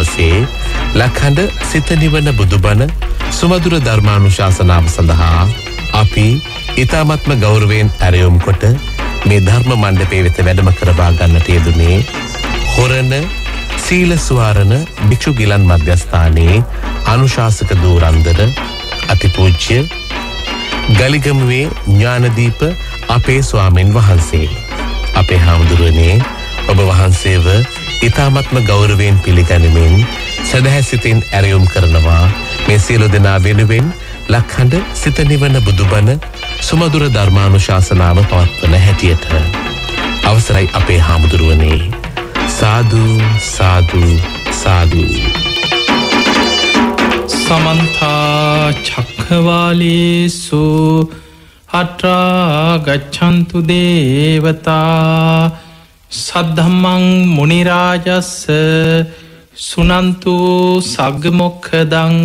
දවසේ ලක්හඬ සිත නිවන බුදුබණ සුමధుර ධර්මානුශාසනාව සඳහා අපි ඊ타මත්ම ගෞරවයෙන් ඇරයුම් කොට මේ ධර්ම මණ්ඩපයේ වෙත වැඩම කරවා ගන්නට යෙදුනේ හොරණ සීල ස්වාරණ භික්ෂු ගිලන් මධ්‍යස්ථානයේ අනුශාසක දූරන්දර අතිපූජ්‍ය ගලිගමුවේ ඥානදීප අපේ ස්වාමීන් වහන්සේ. අපේ හාමුදුරුවනේ ඔබ වහන්සේව ඊ타මත්ම ගෞරවයෙන් පිළිගනිමින් සදහැසිතින් ඇරයුම් කරනවා මේ සියලු දෙනා වෙනුවෙන් ලක්හඬ සිත නිවන බුදුබණ සුමధుර ධර්මානුශාසනාව පවත්වන හැටියට. අවසරයි අපේ හාමුදුරුවනේ. සාදු සාදු සාදු. සමන්තා චක්ඛවාලේසු අත්‍රා ගච්ඡන්තු දේවතා සද්ධම්මං මුනි රාජස්ස සුනන්තු සග්ග මොක්ඛදං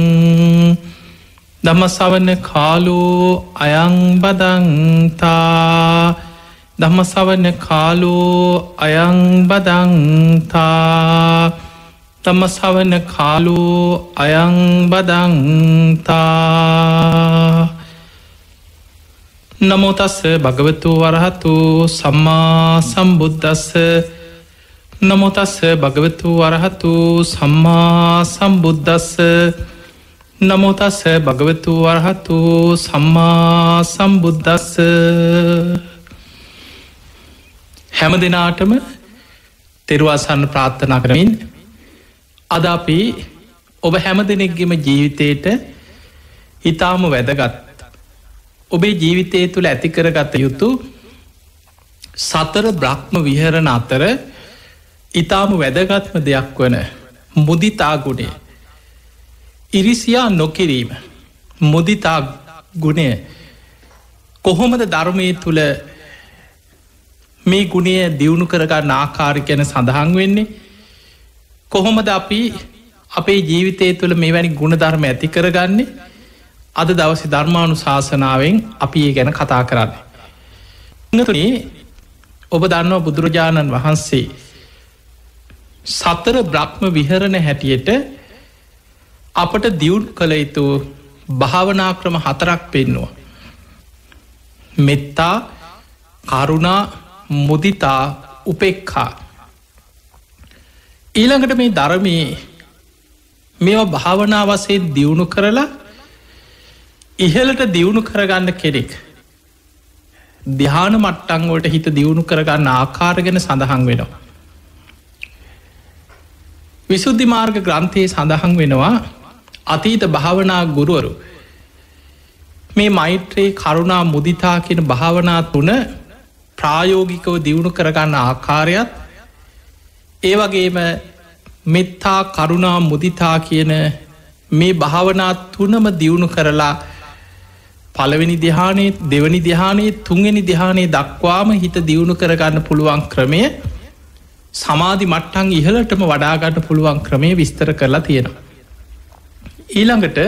ධම්ම ශ්‍රවණ කාලෝ අයං බදන්තා ධම්ම ශ්‍රවණ කාලෝ අයං බදන්තා ධම්ම ශ්‍රවණ කාලෝ අයං බදන්තා. නමෝ තස්ස භගවතු වරහතු සම්මා සම්බුද්දස්ස නමෝ තස්ස භගවතු වරහතු සම්මා සම්බුද්දස්ස නමෝ තස්ස භගවතු වරහතු සම්මා සම්බුද්දස්ස. හැම දිනාටම තෙරුවාසන්න ප්‍රාර්ථනා කරමින් අද අපි ඔබ හැම දෙනෙක්ගේම ජීවිතයට ඉතාම වැදගත් ඔබේ ජීවිතය තුළ ඇතිකරගත යුතු සතර බ්‍රහ්ම විහරණ අතර ඉතාම වැදගත්ම දෙයක් වන මුදිතා ගුණය, ඉරිසියා නොකිරීම, මුදිතා ගුණය කොහොමද ධර්මය තුළ මේ ගුණය දියුණු කරගන්න ආකාරය ගැන සඳහන් වෙන්නේ, කොහොමද අපි අපේ ජීවිතය තුළ මේ වැනි ගුණ ධර්ම ඇති කරගන්නේ, අද දවස ධර්මානුශාසනාවෙන් අපි ඒ ගැන කතා කරන්නේ. ඉන්නතුනේ ඔබ දන්නවා බුදුරජාණන් වහන්සේ සතර බ්‍රහ්ම විහරණ හැටියට අපට දියුණු කළ යුතු භාවනා ක්‍රම 4ක් පෙන්නවා. මෙත්තා, කරුණා, මුදිතා, උපේක්ඛා. ඊළඟට මේ ධර්මයේ මේවා භාවනා වශයෙන් දියුණු කරලා ඉහළට දියුණු කරගන්න කෙනෙක් ධ්‍යාන මට්ටම් වලට හිත දියුණු කරගන්න ආකාර ගැන සඳහන් වෙනවා. විසුද්ධි මාර්ග ග්‍රන්ථයේ සඳහන් වෙනවා අතීත භාවනා ගුරුවරු මේ මෛත්‍රී, කරුණා, මුදිතා කියන භාවනා තුන ප්‍රායෝගිකව දියුණු කරගන්න ආකාරයත්, ඒ වගේම මෙත්තා, කරුණා, මුදිතා කියන මේ භාවනා තුනම දියුණු කරලා පළවෙනි ධ්‍යානයේ, දෙවනි ධ්‍යානයේ, තුන්වෙනි ධ්‍යානයේ දක්වාම හිත දියුණු කරගන්න පුළුවන් ක්‍රමය, සමාධි මට්ටම් ඉහළටම වඩාගන්න පුළුවන් ක්‍රමය විස්තර කරලා තියෙනවා. ඊළඟට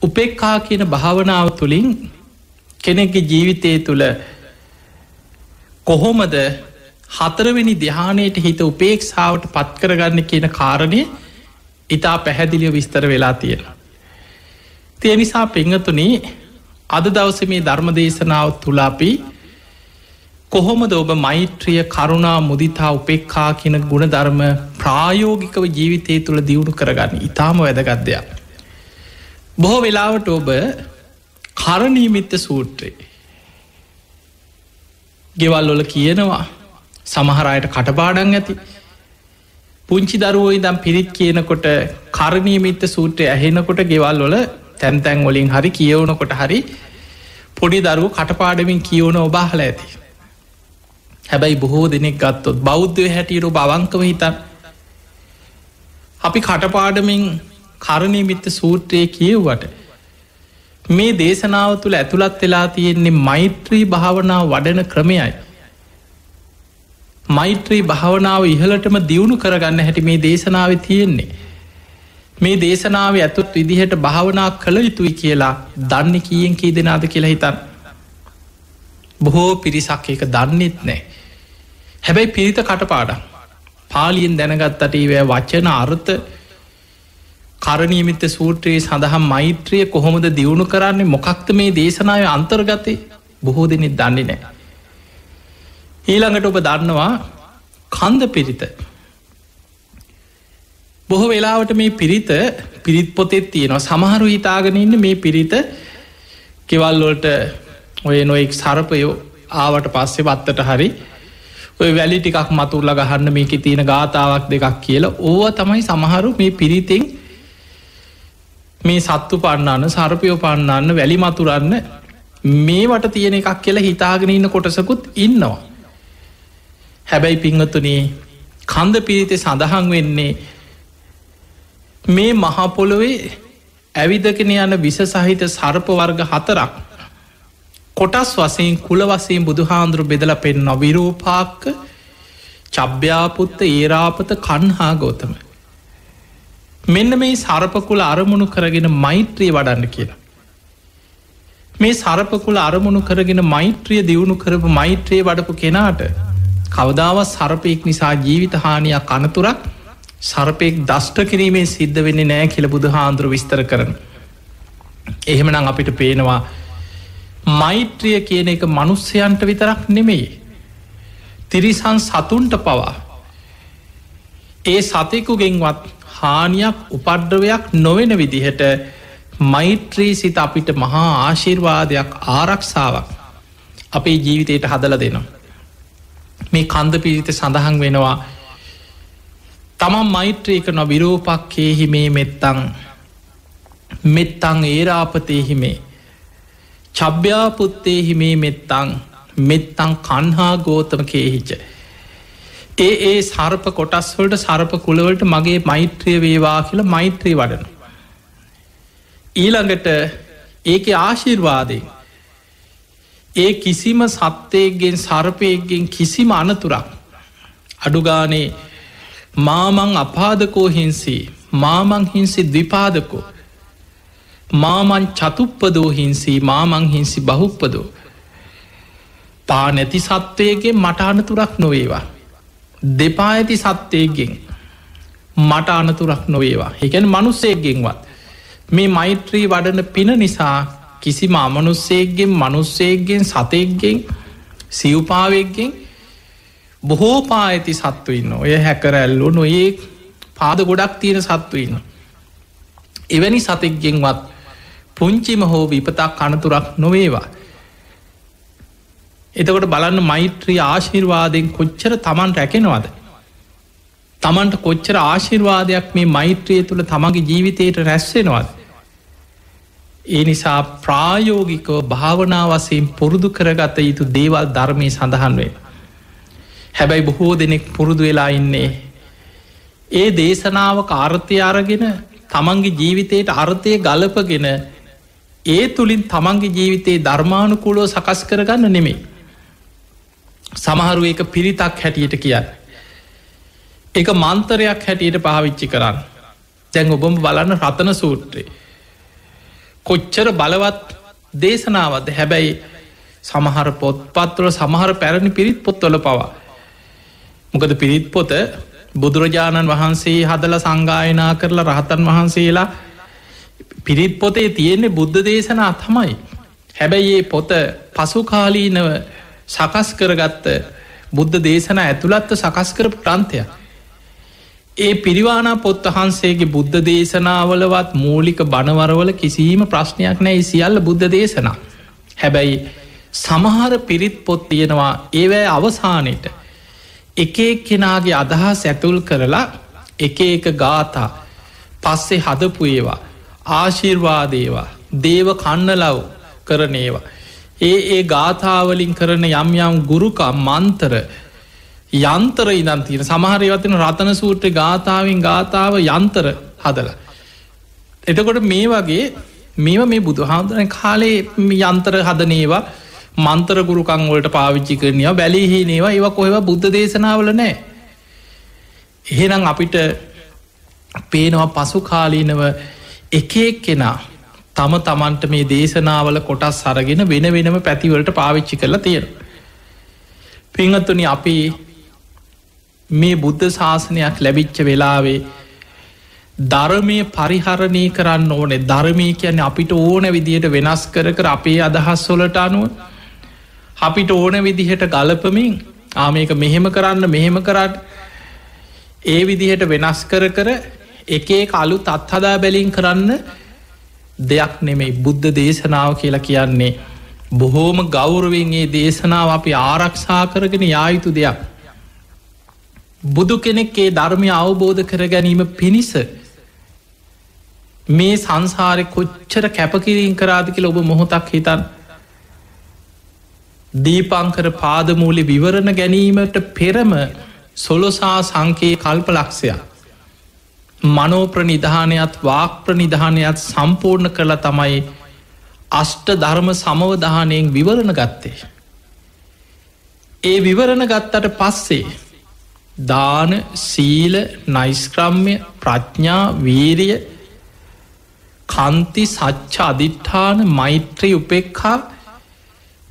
උපේක්ඛා කියන භාවනාව තුළින් කෙනෙක්ගේ ජීවිතය තුළ කොහොමද 4 වෙනි ධ්‍යානයට හිත උපේක්ෂාවට පත් කරගන්න කියන කාරණය ඉතා පැහැදිලිව විස්තර වෙලා තියෙනවා. ඒ නිසා පිංගතුනි, අද දවසේ මේ ධර්ම දේශනාව තුළ අපි කොහොමද ඔබ මෛත්‍රිය, කරුණා, මුදිතා, උපේක්ඛා කියන ගුණ ධර්ම ප්‍රායෝගිකව ජීවිතය තුළ දියුණු කරගන්න ඉතාම වැදගත් දෙයක්. බොහෝ වෙලාවට ඔබ කරණීයමිත්ත සූත්‍රය ගෙවල් වල කියනවා, සමහර අයට කටපාඩම් ඇති. පුංචි දරුවෝ ඉඳන් පිරිත් කියනකොට කරණීයමිත්ත සූත්‍රය ඇහෙනකොට ගෙවල් වල තැන් තැන් වලින් හරි කියවනකොට හරි පොඩි දරුවෝ කටපාඩමින් කියවන ඔබ අහලා ඇති. හැබැයි බොහෝ දෙනෙක් ගත්තොත් බෞද්ධයෝ හැටියට ඔබ අවංකව හිතන්න. අපි කටපාඩමින් කරණීයමිත්ත සූත්‍රය කියවුවට මේ දේශනාව තුළ ඇතුළත් වෙලා තියෙන්නේ මෛත්‍රී භාවනාව වඩන ක්‍රමයයි. මෛත්‍රී භාවනාව ඉහළටම දියුණු කරගන්න හැටි මේ දේශනාව තියෙන්නේ. මේ දේශනාව ඇතුත් විදිහට භාවනා කළ යුතුයි කියලා දන්නේ කීයෙන් කී දෙනාද කියලා හිතන්න. බොහෝ පිරිසක් ඒක දන්නෙත් නෑ. හැබැයි පිරිත කටපාඩම්. පාලියෙන් දැනගත්තට ඒ වචන අර්ථ කරණීයමිත සූත්‍රයේ සඳහන් මෛත්‍රිය කොහොමද දියුණු කරන්නේ මොකක්ද මේ දේශනාවේ අන්තර්ගතය බොහෝ දෙනෙක් දන්නේ නැහැ. ඊළඟට ඔබ දන්නවා කන්ද පිරිත. බොහෝ වෙලාවට මේ පිරිත් පොතෙත් තියෙනවා. සමහරු හිතාගෙන ඉන්නේ මේ පිරිත කෙවල් වලට ඔය නොඑක් සර්පයෝ ආවට පස්සේ වත්තට හරි ඔය වැලි ටිකක් මතුරලා ගහන්න මේකේ තියෙන ගාතාවක් දෙකක් කියලා ඕවා තමයි සමහරු මේ පිරිතෙන් මේ සත්තු පන්නන්න සර්පයෝ පන්නන්න වැලි මතුරන්න මේවට තියෙන එකක් කියලා හිතාගෙන ඉන්න කොටසකුත් ඉන්නවා. හැබැයි පින්වතුනි කන්ද පිරිතේ සඳහන් වෙන්නේ මේ මහා පොළොවේ ඇවිදගෙන යන විස සහිත සර්ප වර්ග 4ක් කොටස් වශයෙන් කුල වශයෙන් බුදුහාඳුරු බෙදලා පෙන්වන විරූපාක්ක, චබ්බ්‍යාපුත්ත, ඒරාපත, කන්හා ගෞතම. මෙන්න මේ සර්ප කුල අරමුණු කරගෙන මෛත්‍රිය වඩන්න කියලා. මේ සර්ප කුල අරමුණු කරගෙන මෛත්‍රිය දියුණු කරපු මෛත්‍රිය වඩපු කෙනාට කවදාවත් සර්පයෙක් නිසා ජීවිත හානියක් අනතුරක් සර්පයෙක් දෂ්ට කිරීමේ සිද්ධ වෙන්නේ නෑ කියලා බුදුහාඳුරු විස්තර කරන. එහෙමනම් අපිට පේනවා මෛත්‍රිය කියන එක මනුස්සයන්ට විතරක් නෙමෙයි. තිරිසන් සතුන්ට පවා ඒ සතෙකුගෙන්වත් හානියක් උපද්‍රවයක් නොවෙන විදිහට මෛත්‍රී සිත අපිට මහා ආශිර්වාදයක් ආරක්ෂාවක් අපේ ජීවිතයට හදලා දෙනවා. මේ කන්ද පිරිත සඳහන් වෙනවා තමන් මෛත්‍රී කරන විරූපක්කේහි මේ මෙත්තං ඒරාපතේහි මේ චබ්භ්‍යාපුත්තේහි මේ මෙත්තං කන්හා ගෝතම කේහිච. ඒ සර්ප කොටස්වලට සර්ප කුලවලට මගේ මෛත්‍රිය වේවා කියලා මෛත්‍රී වඩන. ඊළඟට ඒක ආශිර්වාදයෙන් ඒ කිසිම සත්වයගෙන් සර්පයගෙන් කිසිම අනතුරක් අඩුගානේ මාමං අපාදකෝ හිංසි මාමං හිංසි ද්විපාදකෝ මාමං චතුප්පදෝ හිංසි මාමං හිංසි බහුප්පදෝ පා නැති සත්වයගෙන් මට අනතුරක් නොවේවා දෙපා ඇති සත්වයගෙන් මට අනතුරක් නොවේවා එකැන මනුස්සයගෙන්වත් මේ මෛත්‍රී වඩන පින නිසා කිසිම අමනුස්සයගෙන් මනුස්සයගෙන් සතෙක්ගෙන් සිව්පාවෙක්ගෙන් බොහෝ පා ඇති සත්තු ඉන්න ඔය හැකරැල්ලු නොඒ පාද ගොඩක් තියෙන සත්තු ඉන්න. එවැනි සතෙක්ගෙන්වත් පුංචිම හෝ විපතක් අනතුරක් නොවේවා. එතකොට බලන්න මෛත්‍රී ආශිර්වාදයෙන් කොච්චර තමන් රැකෙනවාද. තමන්ට කොච්චර ආශිර්වාදයක් මේ මෛත්‍රිය තුළ තමගේ ජීවිතයට රැස්වෙනවාද. ඒ නිසා ප්‍රායෝගිකව භාවනා වශයෙන් පුරුදු කරගත යුතු දේවල් ධර්මය සඳහන් වේ. හැබැයි බොහෝ දෙනෙක් පුරුදු වෙලා ඉන්නේ ඒ දේශනාවක අර්ථය අරගෙන තමන්ගේ ජීවිතයට අර්ථය ගලපගෙන ඒ තුළින් තමන්ගේ ජීවිතයේ ධර්මානුකූලෝ සකස් කරගන්න නෙමේ. සමහරු එක පිරිතක් හැටියට කියන්න. එක මන්තරයක් හැටියට පාවිච්චි කරන්න. දැන් ඔබම බලන්න රතන සූත්‍රයේ. කොච්චර බලවත් දේශනාවද හැබැයි සමහර පොත්පත්වල සමහර පැරණි පිරිත් පොත්වල පවා. මොකද පිරිත් පොත බුදුරජාණන් වහන්සේ හදල සංගායනා කරලා රහතන් වහන්සේලා පිරිත් පොතේ තියෙන්නේ බුද්ධ දේශනා තමයි. හැබැයි ඒ පොත පසුකාලීනව සකස් කරගත්ත බුද්ධ දේශනා ඇතුළත්ව සකස් කරපු ප්‍රන්තයක්. ඒ පිරිවානා පොත් වහන්සේගේ බුද්ධ දේශනාවලවත් මූලික බණවරවල කිසිීම ප්‍රශ්නයක් නෑ සියල්ල බුද්ධ දේශනා. හැබැයි සමහර පිරිත් පොත් තියෙනවා ඒවැ අවසානයට එක කෙනාගේ අදහස් ඇතුල් කරලා එක ගාථා පස්සේ හදපු ඒවා ආශිර්වාදේවා දේව කන්නලව් කරනේවා ඒ ගාථාවලින් කරන යම් යම් ගුරුකම් මන්තර යන්තර ඉදන් තියෙන සමහරයවතින රතන සූත්‍ර ගාථාවෙන් ගාථාව යන්තර හදල. එතකොට මේ වගේ මේ බුදු හාමුදුරන කාලේ යන්තර හදනේවා මන්තර ගුරුකං වලට පාවිච්චි කරනයා බැලිහි නේවා ඒව කොහෙව බුද්ධ දේශනාවල නෑ. එහෙනම් අපිට පේනවා පසු කාලීනව එකෙක් කෙනා තම තමන්ට මේ දේශනාවල කොටස් සරගෙන වෙන වෙනම පැතිවලට පාවිච්චි කරලා තියෙන. පිංහත්තුනි අපි මේ බුද්ධ ශාසනයක් ලැබිච්ච වෙලාවේ ධර්මය පරිහරණය කරන්න ඕනේ. ධර්මය කියන්නේ අපිට ඕන විදිහට වෙනස් කර අපේ අදහස් වලට අනුව අපිට ඕන විදිහට ගලපමින් මේක මෙහෙම කරන්න මෙහෙම කරන්න ඒ විදිහට වෙනස් කර එකේ අලුත් අත්හදා බැලින් කරන්න දෙයක් නෙමෙයි. බුද්ධ දේශනාව කියලා කියන්නේ බොහෝම ගෞරවෙන් ඒ දේශනාව අපි ආරක්ෂා කරගෙන යා යුතු දෙයක්. බුදු කෙනෙක් ඒ ධර්මය අවබෝධ කර ගැනීම පිණිස මේ සංසාරය කොච්චර කැපකිරීම් කරාද කියලා ඔබ මොහොතක් හිතන්. දීපංකර පාදමූලි විවරණ ගැනීමට පෙරම සොලොසා සංකයේ කල්ප ලක්ෂයක් මනෝ ප්‍රනිධානයත් වාක් ප්‍රනිධානයත් සම්පූර්ණ කළ තමයි අෂ්ට ධර්ම සමවධානයෙන් විවරණ ගත්තේ. ඒ විවරණ ගත්තට පස්සේ දාන සීල නෛස්ක්‍රම්‍ය ප්‍රඥා වීරිය කන්ති සච්ච අධිට්ඨාන මෛත්‍රී උපෙක්ඛා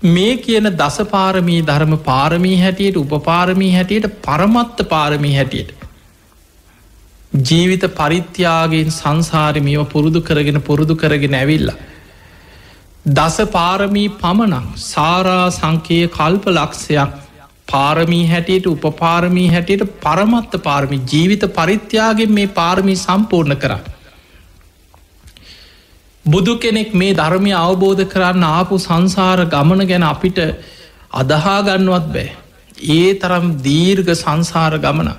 මේ කියන දසපාරමී ධර්ම පාරමී හැටියට උපපාරමී හැටියට පරමත්ත පාරමී හැටියට ජීවිත පරිත්‍යාගෙන් සංසාරමියව පුරුදු කරගෙන ඇවිල්ල. දස පාරමී පමණක් සාරා සංකයේ කල්ප ලක්ෂයක් පාරමී හැටියට උපපාරමී හැටියට පරමත්ත පාරමී ජීවිත පරිත්‍යාගෙන් මේ පාරමී සම්පූර්ණ කරා. බුදු කෙනෙක් මේ ධර්මය අවබෝධ කරන්න ආපු සංසාර ගමන ගැන අපිට අදහාගන්නවත් බෑ. ඒ තරම් දීර්ඝ සංසාර ගමන.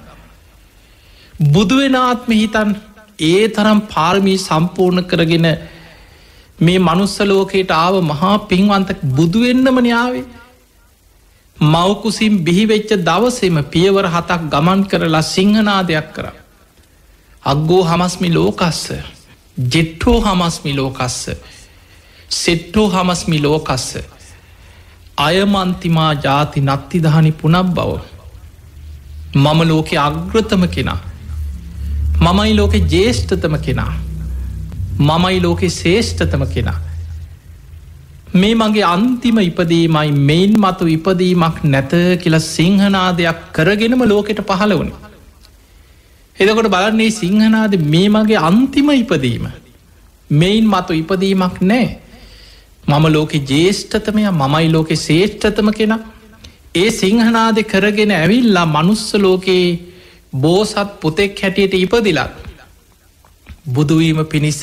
බුදුවෙනාත්ම හිතන් ඒ තරම් පාරමී සම්පූර්ණ කරගෙන මේ මනුස්සලෝකයට ආව මහා පින්වන්ත බුදුවෙන්නම න්‍යාවේ. මවකුසින් බිහිවෙච්ච දවසෙම පියවර 7ක් ගමන් කරලා සිංහනාදයක් කර. අග්ගෝ හමස්මි ලෝකස්ස ජෙට්ටෝ හමස්මි ලෝකස්ස සෙට්ටෝ හමස්මි ලෝකස්ස අයමන්තිමා ජාති නත්තිදහනි පුනක් බව. මම ලෝකෙ අග්‍රතම කෙනා. මමයි ලෝකෙ ජේෂ්ඨතම කෙනා. මමයි ලෝකෙ ශේෂ්ඨතම කෙනා. මේ මගේ අන්තිම ඉපදීමයි මෙයින් මතු ඉපදීමක් නැත කියලා සිංහනාදයක් කරගෙනම ලෝකෙට පහළ වුණ. එදකොට බලන්නේ සිංහනාද මේ මගේ අන්තිම ඉපදීම මෙයින් මතු ඉපදීමක් නෑ. මම ලෝකෙ ජේෂ්ඨතමය මමයි ලෝකෙ ශේෂ්ඨතම කෙන. ඒ සිංහනාද කරගෙන ඇවිල්ලා මනුස්ස ලෝකයේ බෝසත් පුතෙක් හැටියට ඉපදිලත් බුදුවීම පිණිස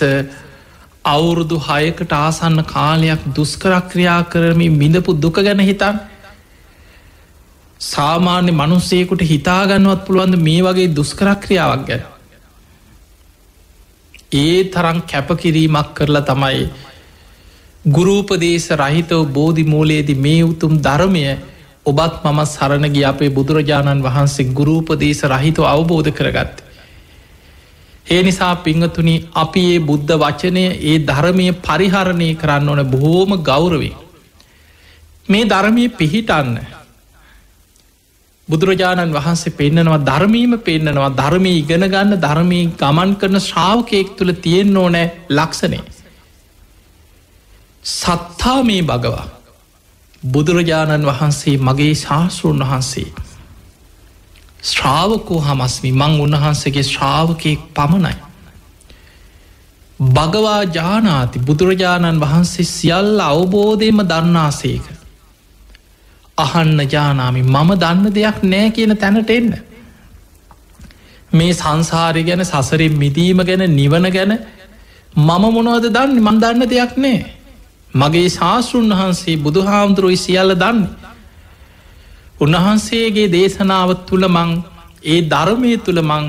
අවුරුදු 6කට ආසන්න කාලයක් දුස්කරක්‍රියා කරමින් මිඳපු දුක ගැන හිතන් සාමාන්‍ය මනුස්සයකුට හිතාගන්නවත් පුළුවන්ද මේ වගේ දුස්කරක්‍රියාවක් ගැන. ඒ තරම් කැපකිරීමක් කරලා තමයි ගුරූපදේශ රහිතව බෝධි මූලයේදී මේ උතුම් ධර්මය ඔබත් මම සරණගිය අපේ බුදුරජාණන් වහන්සේ ගුරූපදේශ රහිතව අවබෝධ කරගත්ත. ඒ නිසා පිංහතුනි අපි ඒ බුද්ධ වචනය ඒ ධර්මය පරිහරණය කරන්න ඕන බොහෝම ගෞරවේ. මේ ධර්මය පිහිටන්න බුදුරජාණන් වහන්සේ පෙන්නනවා ධර්මීම පෙන්නනවා ධර්මය ඉගෙන ගන්න ධර්මී ගමන් කරන ශ්‍රාවකයෙක් තුළ තියෙන් ඕනෑ ලක්ෂණය. සත්තා මේ භගවා බුදුරජාණන් වහන්සේ මගේ ශාස්තෘන් වහන්සේ ශ්‍රාවකෝ හමස්මි මං උන්වහන්සේගේ ශ්‍රාවකයෙක් පමණයි. භගවා ජානාති බුදුරජාණන් වහන්සේ සියල්ල අවබෝධයම දන්නාසේක. අහන්න ජානාමි මම දන්න දෙයක් නෑ කියන තැනට එන්න. මේ සංසාරය ගැන සසරෙන් මිදීම ගැන නිවන ගැන මම මොනවද දන්න මන් දන්න දෙයක් නෑ. මගේ ශාස්තෘන් වහන්සේ බුදු හාමුදුරුවයි සියල්ල දන්න. උන්වහන්සේගේ දේශනාව තුළ මං ඒ ධර්මය තුළ මං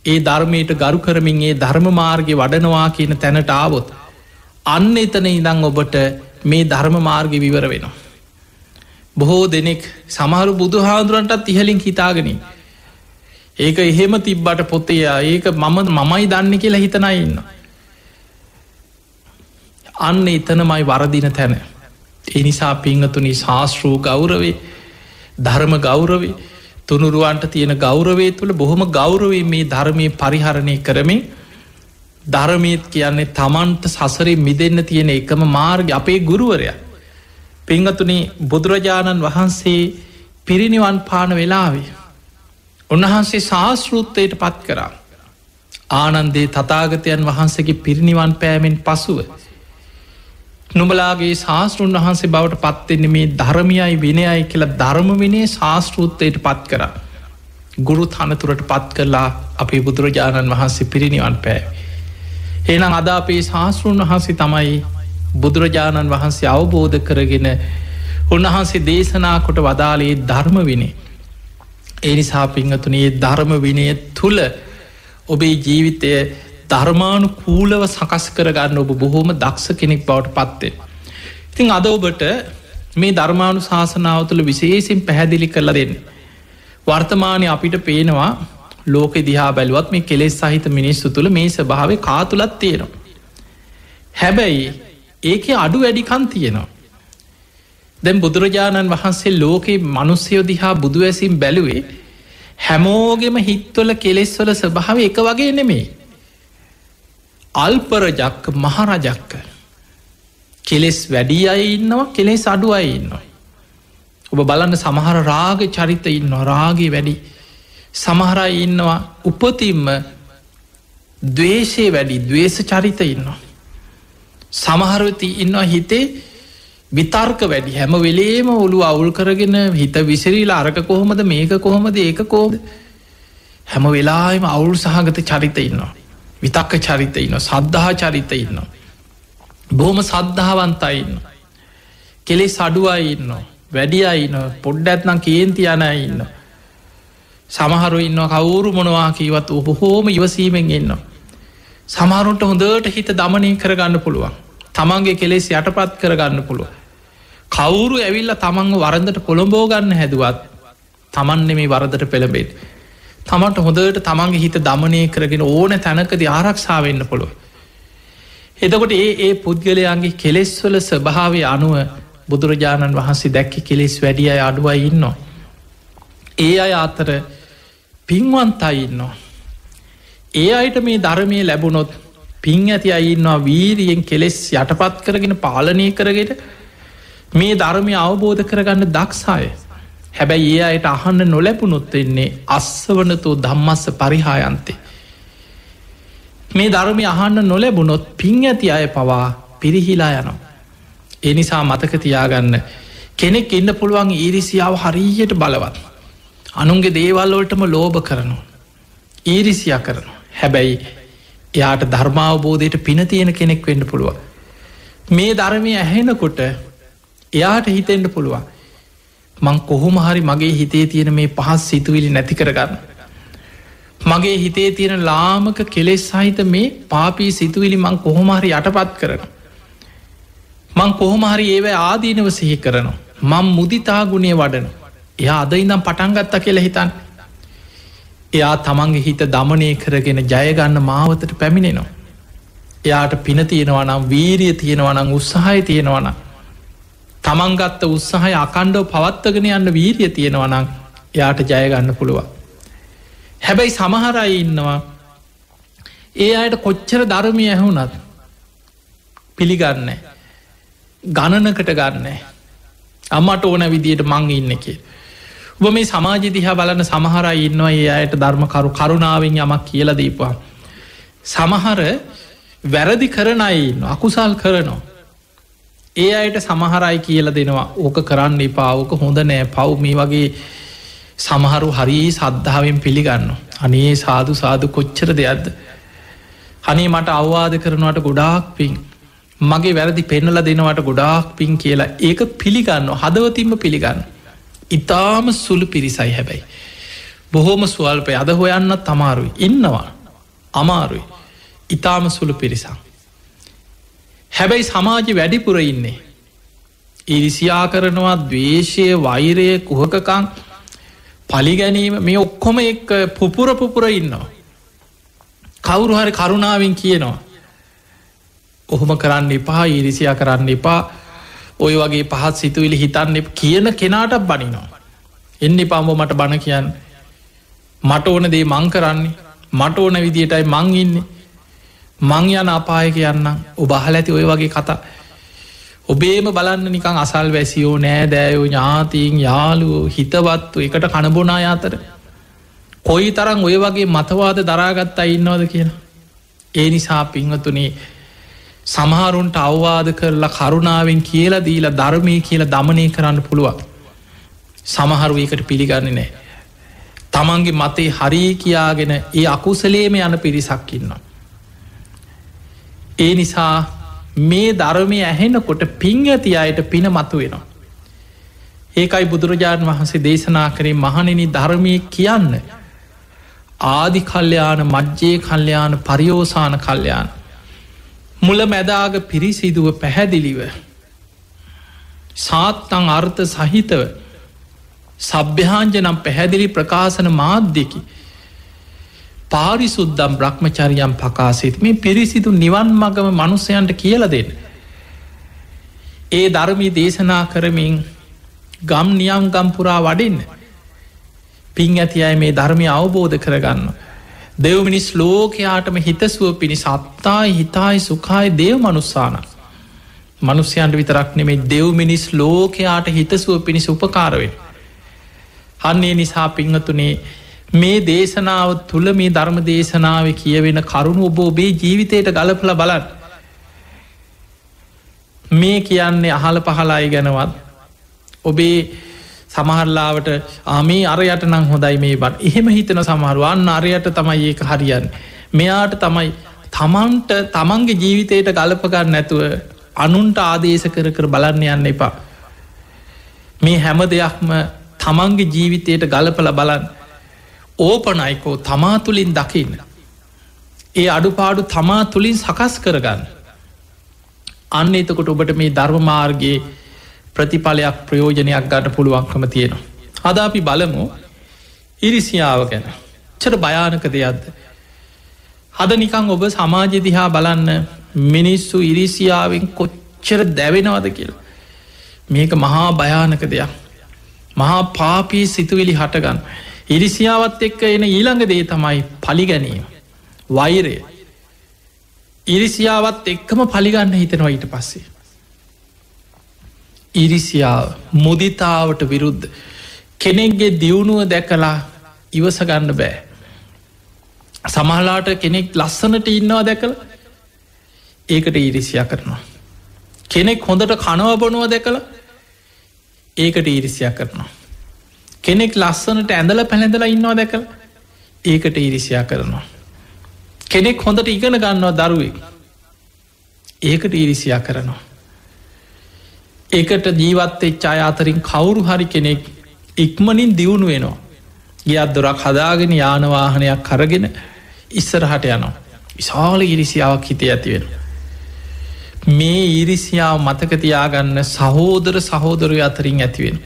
ඒ ධර්මයට ගරු කරමින් ඒ ධර්ම මාර්ගය වඩනවා කියන තැනට ආවොත් අන්න එතන ඉදං ඔබට මේ ධර්ම මාර්ග විවර වෙනවා. බොහෝ දෙනෙක් සමහරු බුදු හාමුදුරන්ටත් ඉහලින් හිතාගෙන ඒක එහෙම තිබ්බට පොතේ ඒක මමයි දන්න කියලා හිතනයි ඉන්න. අන්න එතනමයි වරදින තැන. එනිසා පිංහතුනි ශාස්තෘ ගෞරවේ ධර්ම ගෞරවේ තුනුරුවන්ට තියෙන ගෞරවේ තුළ බොහොම ගෞරවේ මේ ධර්මය පරිහරණය කරමින් ධර්මයත් කියන්නේ තමන්ට සසරේ මිදන්න තියෙන එකම මාර්ග අපේ ගුරුවරය. පිංහතුනි බුදුරජාණන් වහන්සේ පිරිනිවන් පාන වෙලාවේ උන්වහන්සේ ශාස්තෘත්වයට පත් කරා. ආනන්දේ තථාගතයන් වහන්සේගේ පිරිනිවන් පෑමෙන් පසුව නුඹලාගේ ශාස්තෘන් වහන්සේ බවට පත්වෙන්නේ මේ ධර්මයයි විනයයි කියලා ධර්ම විනය ශාස්තෘත්වයට පත් කරා. ගුරු තනතුරට පත් කරලා අපේ බුදුරජාණන් වහන්සේ පිරිනිවන් පෑවේ. එහෙනම් අද අපේ ශාස්තෘන් වහන්සේ තමයි බුදුරජාණන් වහන්සේ අවබෝධ කරගෙන උන්වහන්සේ දේශනා කොට වදාළේ ධර්ම විනය. ඒ නිසා පිංහතුනේ ධර්ම විනය තුළ ඔබේ ජීවිතය ධර්මානුකූලව සකස් කරගන්න ඔබ බොහෝම දක්ෂ කෙනෙක් බවට පත්වේ. ඉතින් අද ඔබට මේ ධර්මානු ශාසනාව තුළ විශේෂෙන් පැහැදිලි කරලා දෙන්න. වර්තමානය අපිට පේනවා ලෝක දිහා බැලුවත් මේ කෙලෙස් සහිත මිනිස්සු තුළ මේ ස්වභාවය කාතුලත් තියෙනවා. හැබැයි ඒක අඩු වැඩිකන් තියෙනවා. දැන් බුදුරජාණන් වහන්සේ ලෝකයේ මනුස්සයෝ දිහා බුදු ඇසින් බැලුවේ හැමෝගෙම හිත්වල කෙලෙස්වල ස්වභාව එක වගේ නෙමේ. අල්පරජක්ක මහරජක්ක කෙලෙස් වැඩි අය ඉන්නවා කෙලෙස් අඩු අය ඉන්නවා. ඔබ බලන්න සමහර රාග චරිත ඉන්නවා රාගේ වැඩි. සමහරයි ඉන්නවා උපතින්ම දවේශය වැඩි දවේශ චරිත ඉන්නවා. සමහරවති ඉන්නවා හිතේ විතර්ක වැඩි හැම වෙලේම ඔලු අවුල් කරගෙන හිත විසිරීලා අරක කොහොමද මේක කොහොමද ඒක කෝද හැම වෙලාම අවුල් සහගත චරිත ඉන්නවා. විතක්ක චරිත ඉන්න සද්ධහා චරිත ඉන්න. බොහොම සද්ධාවන්තයි ඉන්න. කෙලෙස් අඩුවයි ඉන්න වැඩිය ඉන්න පොඩ්ඩ ඇත්නම් කේන්ති යන ඉන්න. සමහරු ඉන්න කවුරු මොනවා කීවත් ඔබහෝම ඉවසීමෙන් ඉන්න. සමහරුන්ට හොඳට හිත දමනය කරගන්න පුළුවන්. තමන්ගේ කෙලෙස් යටපත් කරගන්න පුළුව. කවුරු ඇවිල්ල තමන්ව වරඳට පොළොඹෝගන්න හැදුවත් තමන්නෙ මේ වරදට පෙළබෙත්. තමන්ට හොඳට තමන්ගේ හිත දමනය කරගෙන ඕන තැනකද ආරක්ෂාවෙන්න පුළුව. එතකොට ඒ පුද්ගලයන්ගේ කෙලෙස්වල ස්වභාවය අනුව බුදුරජාණන් වහන්සේ දැක්කි කෙලෙස් වැඩිය අය අඩුවයි ඉන්නවා. ඒ අය අතර පින්වන්තයි ඉන්නවා. ඒ අයට මේ ධර්මය ලැබුණොත් පින් ඇති අයින්නවා වීරියෙන් කෙලෙස් යටපත් කරගෙන පාලනය කරගෙන මේ ධර්මය අවබෝධ කරගන්න දක්ෂාය. හැබැයි ඒ අයට අහන්න නොලැබුණොත් වෙන්නේ අස්සවනතු ධම්මස්ස පරිහායන්තේ. මේ ධර්මය අහන්න නොලැබුණොත් පින් ඇති අය පවා පිරිහිලා යනවා. ඒ නිසා මතක තියාගන්න කෙනෙක් ඉන්න පුළුවන් ඊරිසියාව හරියට බලවත්. අනුන්ගේ දේවල්වලටම ලෝභ කරනවා. ඊරිසියා කරනවා. හැබැයි එයාට ධර්මාවබෝධයට පින තියෙන කෙනෙක් වෙන්න පුළුව. මේ ධර්මය ඇහෙනකොට එයාට හිතෙන්ට පුළුවන්. මං කොහොම හරි මගේ හිතේ තියෙන මේ පහස් සිතුවිලි නැති කරගන්න. මගේ හිතේ තියෙන ලාමක කෙලෙස් සහිත මේ පාපී සිතුවිලි මං කොහොමහරි යටපත් කරන. මං කොහොමහරි ඒව ආදීනව සිහි කරනවා. මං මුදිතා ගුණේ වඩන. එයා අද ඉඳම් පටන්ගත්ත කියලා හිතන්. එයා තමන්ගේ හිත දමනය කරගෙන ජයගන්න මාවතට පැමිණෙනවා. එයාට පින තියෙනවනම් වීරිය තියෙනවනම් උත්සාහය තියෙනවනම් තමන්ගත්ත උත්සාහය අකණ්ඩව පවත්වගෙන යන්න වීරිය තියෙනවනම් එයාට ජයගන්න පුළුවන්. හැබැයි සමහරයි ඉන්නවා ඒ අයට කොච්චර ධර්මය ඇහුනත් පිළිගන්න ගණනකට ගන්න අම්මට ඕන විදියට මං ඉන්න එක. ඔබ මේ සමාජ දිහා බලන්න සමහරයි ඉන්නවා ඒ අයට ධර්මකරු කරුණාවෙන් යමක් කියල දීපවා. සමහර වැරදි කරනයින්න අකුසල් කරනවා. ඒ අයට සමහරයි කියල දෙනවා ඕක කරන්න එපාවක හොඳ නෑ පව් මේ වගේ සමහරු හරි සද්ධාවෙන් පිළිගන්න. අනේ සාදු සාදු කොච්චර දෙයක්ද. අනේ මට අවවාද කරනවට ගොඩාක් පින් මගේ වැරදි පෙන්නල දෙනවට ගොඩාක් පින් කියලා ඒක පිළිගන්න හදවතින්ම පිළිගන්න. ඉතාම සුළු පිරිසයි හැබැයි. බොහෝම ස්වල්පය අද හොයන්නත් අමාරුයි ඉන්නවා අමාරුයි ඉතාම සුළු පිරිසං. හැබැයි සමාජ වැඩිපුර ඉන්නේ. ඉරිසියා කරනවා දවේශය වෛරය කුහකකං පලිගැනීම මේ ඔක්කොම එක් පුපුර ඉන්නවා. කවුරු හරි කරුණාවෙන් කියනවා. ඔහොම කරන්න එපා ඉරිසියා කරන්න එපා ඔය වගේ පහත් සිතුවිලි හිතන්න කියන කෙනාට බනිනවා. එන්න පාම්බ මට බණ කියන්න මට ඕන දේ මං කරන්නේ මට ඕන විදියටයි මං ඉන්නේ මං යන අපාය කියන්න ඔබ අහල ඇති ඔය වගේ කතා. ඔබේම බලන්න නිකං අසල් වැසියෝ නෑ දෑයෝ ඥාතිීන් යාලුවෝ හිතවත්තු එකට කණබොනා අතර කොයි තරම් ඔය වගේ මතවාද දරාගත්තා ඉන්නවද කියලා. ඒ නිසා පින්වතුනේ සමහරුන්ට අවවාද කරලා කරුණාවෙන් කියලා දීලා ධර්මය කියලා දමනය කරන්න පුළුවන්. සමහරු ඒකට පිළිගන්නේ නෑ. තමන්ගේ මතේ හරි කියාගෙන ඒ අකුසලේම යන පිරිසක් ඉන්නවා. ඒ නිසා මේ ධර්මය ඇහෙනකොට පින් ඇති අයට පින මතු වෙනවා. ඒකයි බුදුරජාණන් වහන්සේ දේශනා කරේ මහණෙනි ධර්මය කියන්න ආදි කල්්‍යයාන මජ්්‍යයේ කල්්‍යයාන පරියෝසාන කල්්‍යයාන මුල මැදාග පිරිසිදුව පැහැදිලිව සාත්තං අර්ථ සහිතව සභ්‍යහාංජනම් පැහැදිලි ප්‍රකාශන මාධ්‍යකි පාරිසුද්දම් බ්‍රහ්මචරියම් පකාසිත මේ පිරිසිදු නිවන් මගම මනුස්සයන්ට කියල දෙන්න. ඒ ධර්මී දේශනා කරමින් ගම් නියම් ගම්පුරා වඩින්න පින් ඇති අය මේ ධර්මය අවබෝධ කරගන්න. දෙව් මිනිස් ලෝකයාටම හිතසුව පිණි සත්තායි හිතායි සුකායි දේව මනුස්සාන මනුස්්‍යයන්ට විතරක් නෙමේ දෙව් මිනිස් ලෝකයාට හිතසුව පිණිස උපකාරවෙන්. අන්නේ නිසා පිංහතුනේ මේ දේශනාව තුළ මේ ධර්ම දේශනාව කියවෙන කරුණු ඔබ ඔබේ ජීවිතයට ගලපල බලන්න. මේ කියන්නේ අහල පහලායි ගැනවත් ඔබේ සමහරලාවට ආමේ අරයට නං හොඳයි මේ බට එහෙම හිතන සමහරුවන් අරයට තමයි ඒක හරියන්න. මෙයාට තමයි තමන්ට තමන්ගේ ජීවිතයට ගලපගන්න නැතුව අනුන්ට ආදේශ කර කර බලන්න යන්න එපා. මේ හැම දෙයක්ම තමන්ගේ ජීවිතයට ගලපල බලන් ඕපනයිකෝ තමා තුළින් දකින්න. ඒ අඩුපාඩු තමා තුළින් සකස් කරගන්න. අන්න එතකොට ඔබට මේ ධර්මමාර්ගයේ ප්‍රතිඵලයක් ප්‍රයෝජනයක් ගන්න පුළුවන්කම තියෙනවා. අද අපි බලමු ඉරිසියාව ගැන. චර භයානක දෙයක්ද. හද නිකං ඔබ සමාජ දිහා බලන්න මිනිස්සු ඉරිසියාවෙන් කොච්චර දැවෙනවද කියලා. මේක මහා භයානක දෙයක්. මහා පාපී සිතුවිලි හටගන්න. ඉරිසියාවත් එක්ක එන ඊළඟ දේ තමයි පලිගැනීම. වෛරය. ඉරිසියාවත් එක්කම පලිගන්න හිතෙනවා ඊට පස්සේ. ඉරිසියාව මුදිතාවට විරුද්ධ කෙනෙක්ගේ දියුණුව දැකලා ඉවසගන්න බෑ. සමහලාට කෙනෙක් ලස්සනට ඉන්නවා දැකල ඒකට ඉරිසියා කරනවා. කෙනෙක් හොඳට කනවබොනුව දැකළ ඒකට ඉරිසියා කරනවා. කෙනෙක් ලස්සනට ඇඳල පැළඳලා ඉන්නවා දැකළ ඒකට ඉරිසියා කරනවා. කෙනෙක් හොඳට ඉගෙන ගන්නවා දරුවෙක් ඒකට ඉරිසියා කරනවා. ඒකට ජීවත්තේ ච්චාය අතරින් කවුරු හරි කෙනෙක් ඉක්මනින් දියුණු වෙනවා. ගියත් දොරක් හදාගෙන යානවාහනයක් කරගෙන ඉස්සරහට යනවා. විශාල ඉරිසියාවක් හිතේ ඇතිවෙන. මේ ඉරිසියාව මතකතියාගන්න සහෝදර සහෝදරය අතරින් ඇතිවෙන.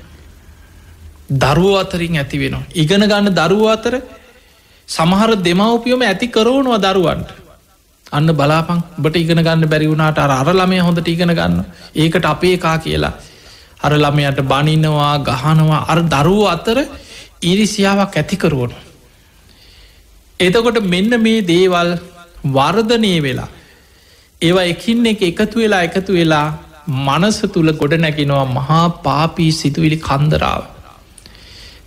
දරුව අතරින් ඇතිවෙනවා. ඉගෙන ගන්න දරුව අතර සමහර දෙමවපියොම ඇති කරවනවා දරුවන්ට. අන්න බලාපන් බට ඉගෙන ගන්න බැරිවුණට අරළමය හොඳට ඉගෙන ගන්න. ඒකට අපේ එකා කියලා. අර ළමයට බනිනවා ගහනවා අර දරුව අතර ඉරිසියාවක් ඇතිකරුවන. එතකොට මෙන්න මේ දේවල් වර්ධනය වෙලා. ඒවා එකින් එක එකතු වෙලා මනස තුළ ගොඩ නැගෙනවා මහා පාපී සිතුවිලි කන්දරාව.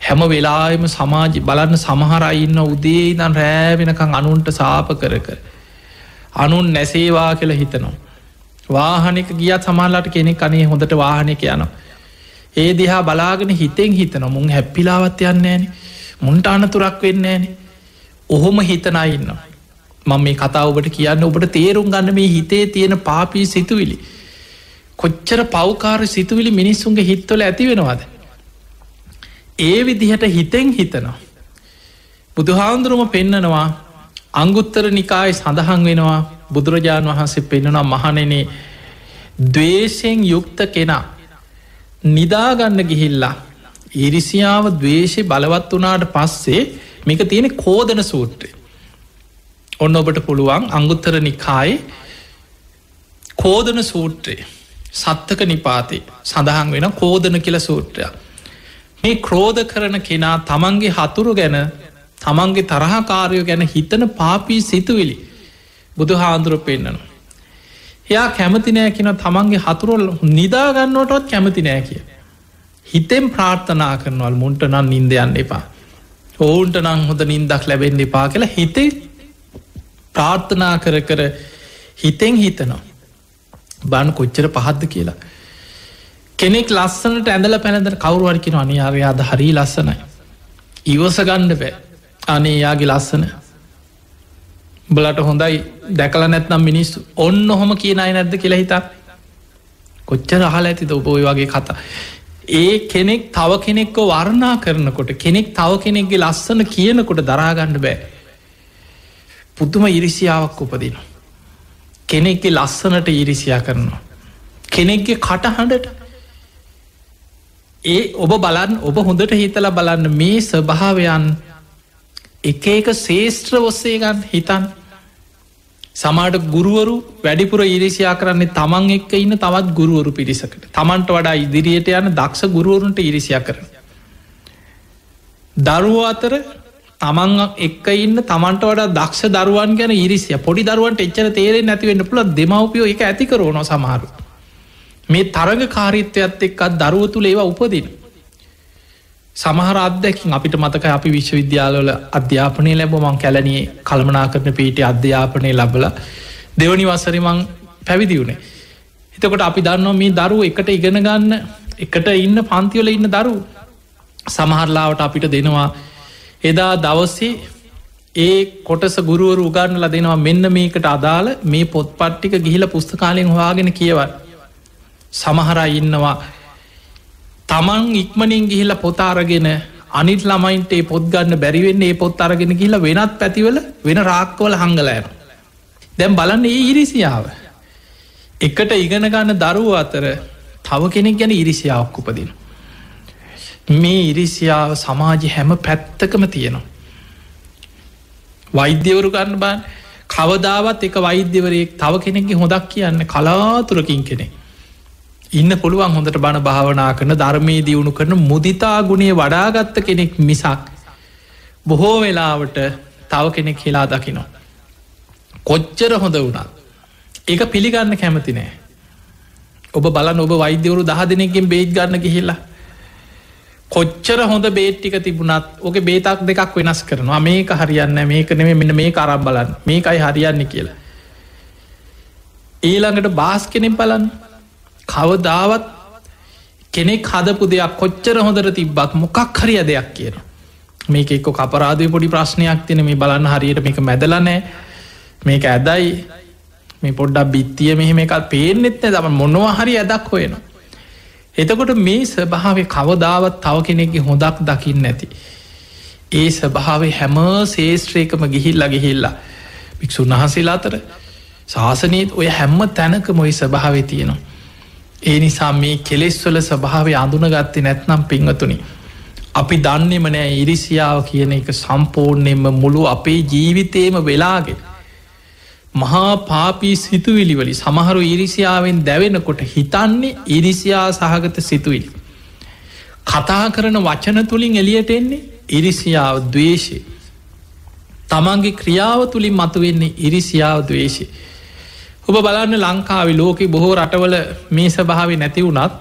හැම වෙලාම සමාජි බලන්න සමහරයි ඉන්න උදේ ඉදන් රෑවෙනකං අනුන්ට සාප කරක. අනුන් නැසේවා කියලා හිතනවා. වාහනක ගියත් සමහරලාට කෙනෙක් අනේ හොඳට වාහනක යනවා. ඒ දිහා බලාගෙන හිතෙන් හිතන මුන් හැප්පිලාවත් යන්න ෑන මුන්ට අනතුරක් වෙන්න ෑන ඔහොම හිතනා ඉන්න. මං මේ කතා ඔබට කියන්න ඔබට තේරුම් ගන්න මේ හිතේ තියෙන පාපී සිතුවිලි. කොච්චර පෞකාර සිතුවිලි මිනිස්සුන්ගේ හිත්වල ඇති වෙනවාද. ඒ විදිහට හිතෙන් හිතනවා. බුදුහාන්දුරුම පෙන්නනවා අංගුත්තර නිකාය සඳහන් වෙනවා බුදුරජාණන් වහන්සේ පෙන්නවා මහණනේ දවේශයෙන් යුක්ත කෙනා නිදාගන්න ගිහිල්ලා ඉරිසියාව දවේශය බලවත් වනාට පස්සේ මේක තියෙන කෝදන සූත්‍රය. ඔන්න ඔබට පුළුවන් අංගුත්තර නිකායි කෝදන සූත්‍රය සත්තක නිපාතේ සඳහන් වෙන කෝදන කියල සූත්‍රයක්. මේ ක්‍රෝධ කරන කෙනා තමන්ගේ හතුරු ගැන තමන්ගේ තරහකාරයෝ ගැන හිතන පාපී සිතුවිලි බුදු හාන්දුරුව පෙන්න්නන. එයා කැමති නෑ කියෙන තමන්ගේ හතුරුල් නිදාගන්නවටත් කැමති නෑ කිය. හිතෙන් ප්‍රාර්ථනා කරනවල් මුන්ට නම් නින්දයන්න එපා. ඔවුන්ට නං හොඳ නින්දක් ලැබෙන්න එපා කියලා හිතේ ප්‍රාර්ථනා කර කර හිතෙන් හිතනවා. බාන කොච්චර පහද්ද කියලා. කෙනෙක් ලස්සනට ඇඳල පැළඳ කවරුවර කියෙන අනියාරයාද හරි ලස්සනයි. ඉවස ගණ්ඩ බෑ අනේ යාගේ ලස්සන බලට හොඳයි දැකල නැත්නම් මිනිස්සු ඔන්න හොම කියනයි නැද්ද කියලා හිතා කොච්චර අහල ඇතිද ඔබෝය වගේ කතා. ඒ කෙනෙක් තව කෙනෙක්ව වර්ණා කරනකොට කෙනෙක් තව කෙනෙක්ගේ ලස්සන කියනකොට දරාගණ්ඩ බෑ. පුදුම ඉරිසියාවක් උපදින. කෙනෙක්ගේ ලස්සනට ඉරිසියා කරනවා. කෙනෙක්ගේ කටහඬට ඒ ඔබ බලන්න ඔබ හොඳට හිතල බලන්න මේ ස්වභාවයන් එක එක ශේෂ්ත්‍ර ඔස්සේ ගන්න හිතන් සමාට ගුරුවරු වැඩිපුර ඉරිසියා කරන්නේ තමන් එක්ක ඉන්න තවත් ගුරුවරු පිරිසකට තමන්ට වඩා ඉදිරියට යන දක්ෂ ගුරුවරුන්ට ඉරිසියා කරන. දරුවෝ අතර තමන් එක්ක ඉන්න තමන්ට වඩා දක්ෂ දරුවන් ගැන ඉරිසිය පොඩි දරුවන්ට එච්චර තේරෙන් නැතිවෙන්න පුළ දෙමවපියෝ එක ඇති කරෝන සමහරු. මේ තරග කාරීත්වයත් එක්කත් දරුව තුළ ඒවා උපදින. සමහර අත්දැකින් අපිට මතක අපි විශ්වවිද්‍යාලවල අධ්‍යාපනය ලැබමන් කැලනයේ කළමනා කරන පීට අධ්‍යාපනය ලබල දෙවනි වසරමං පැවිදි වුණේ. එතකොට අපි දන්නවා මේ දරුව එකට ඉගෙන ගන්න එකට ඉන්න පන්තිවල ඉන්න දරු සමහරලාවට අපිට දෙනවා එදා දවස්සේ ඒ කොටස ගුරුවරු උගන්නලා දෙනවා මෙන්න මේකට අදාළ මේ පොත්පට්ටික ගිහිල පුස්තකාලයෙන් හොයාගෙන කියවන්න. සමහරයි ඉන්නවා තමන් ඉක්මනින් ගිහිල පොතාරගෙන අනිත් ළමයින්ට පොත් ගන්න බැරිවෙන්නේ ඒ පොත් අරගෙන කියලා වෙනත් පැතිවල වෙන රාක්කවල හංගලෑන. දැම් බලන්න ඒ ඉරිසියාව. එකට ඉගෙන ගන්න දරුව අතර තව කෙනෙක් ගැන ඉරිසියාවක් උපදින. මේ ඉරිසියාව සමාජ හැම පැත්තකම තියෙනවා. වෛද්‍යවරු ගන්න බාන් කවදාවත් එක වෛද්‍යවරයෙක් තව කෙනෙක්ගේ හොදක් කියන්න කලාතුරකින් කෙනෙක්. ඉන්න පුළුවන් හොඳට බණ භාවනා කරන ධර්මයේ දියුණු කරන මුදිතා ගුණේ වඩාගත්ත කෙනෙක් මිසක් බොහෝ වෙලාවට තව කෙනෙක් හිලා දකිනවා. කොච්චර හොඳ වුණා ඒක පිළිගන්න කැමති නෑ. ඔබ බලන්න ඔබ වෛද්‍යවරු 10 දෙනෙක්ගෙන් බේත් ගන්න ගිහිල්ලා කොච්චර හොඳ බේට්ටික තිබුණත් ඕක බේතක් දෙකක් වෙනස් කරනවා මේක හරියන්න මේක නෙමෙයි මෙන්න මේක අරන් බලන්න මේකයි හරියන්නේ කියලා. ඊළඟට බාස් කෙනෙක් බලන්න කවදාවත් කෙනෙක් හදපු දෙයක් කොච්චර හොඳට තිබ්බත් මොකක් හරිය දෙයක් කියන මේක එක්ක අපරාධය පොඩි ප්‍රශ්නයක් තියෙන මේ බලන්න හරියට මේක මැදලනෑ මේක ඇදයි මේ පොඩ්ඩක් බිත්තිය මෙහෙම එකත් පේනෙත් නෑ තම මොනවා හරි ඇදක් හොයන. එතකොට මේ ස්වභාවය කවදාවත් තව කෙනෙක්ගේ හොඳක් දකින්න නැති. ඒ ස්වභාවය හැම ශේෂත්‍රයකම ගිහිල්ලා භික්ෂුන් වහන්සේලා අතර ශාසනයත් ඔය හැම්ම තැනක මොයි ස්වභාවය තියෙනවා. ඒ නිසා මේ කෙලෙස්වල ස්වභාවය අඳුන ගත්තේ නැත්නම් පිංහතුනි. අපි දන්නෙම නෑ ඉරිසියාව කියන එක සම්පූර්ණයෙන්ම මුළු අපේ ජීවිතේම වෙලාගෙන. මහා පාපී සිතුවිලිවලි සමහරු ඉරිසියාවෙන් දැවෙනකොට හිතන්නේ ඉරිසියා සහගත සිතුවිලි. කතා කරන වචන තුළින් එලියට එන්නේ ඉරිසියාව දවේශය. තමන්ගේ ක්‍රියාව තුළින් මතුවෙන්නේ ඉරිසියාව දවේශය. ඔබ බලන්න ලංකාවි ලෝක බොහෝ රටවල මේ ස්වභාවි නැති වුණත්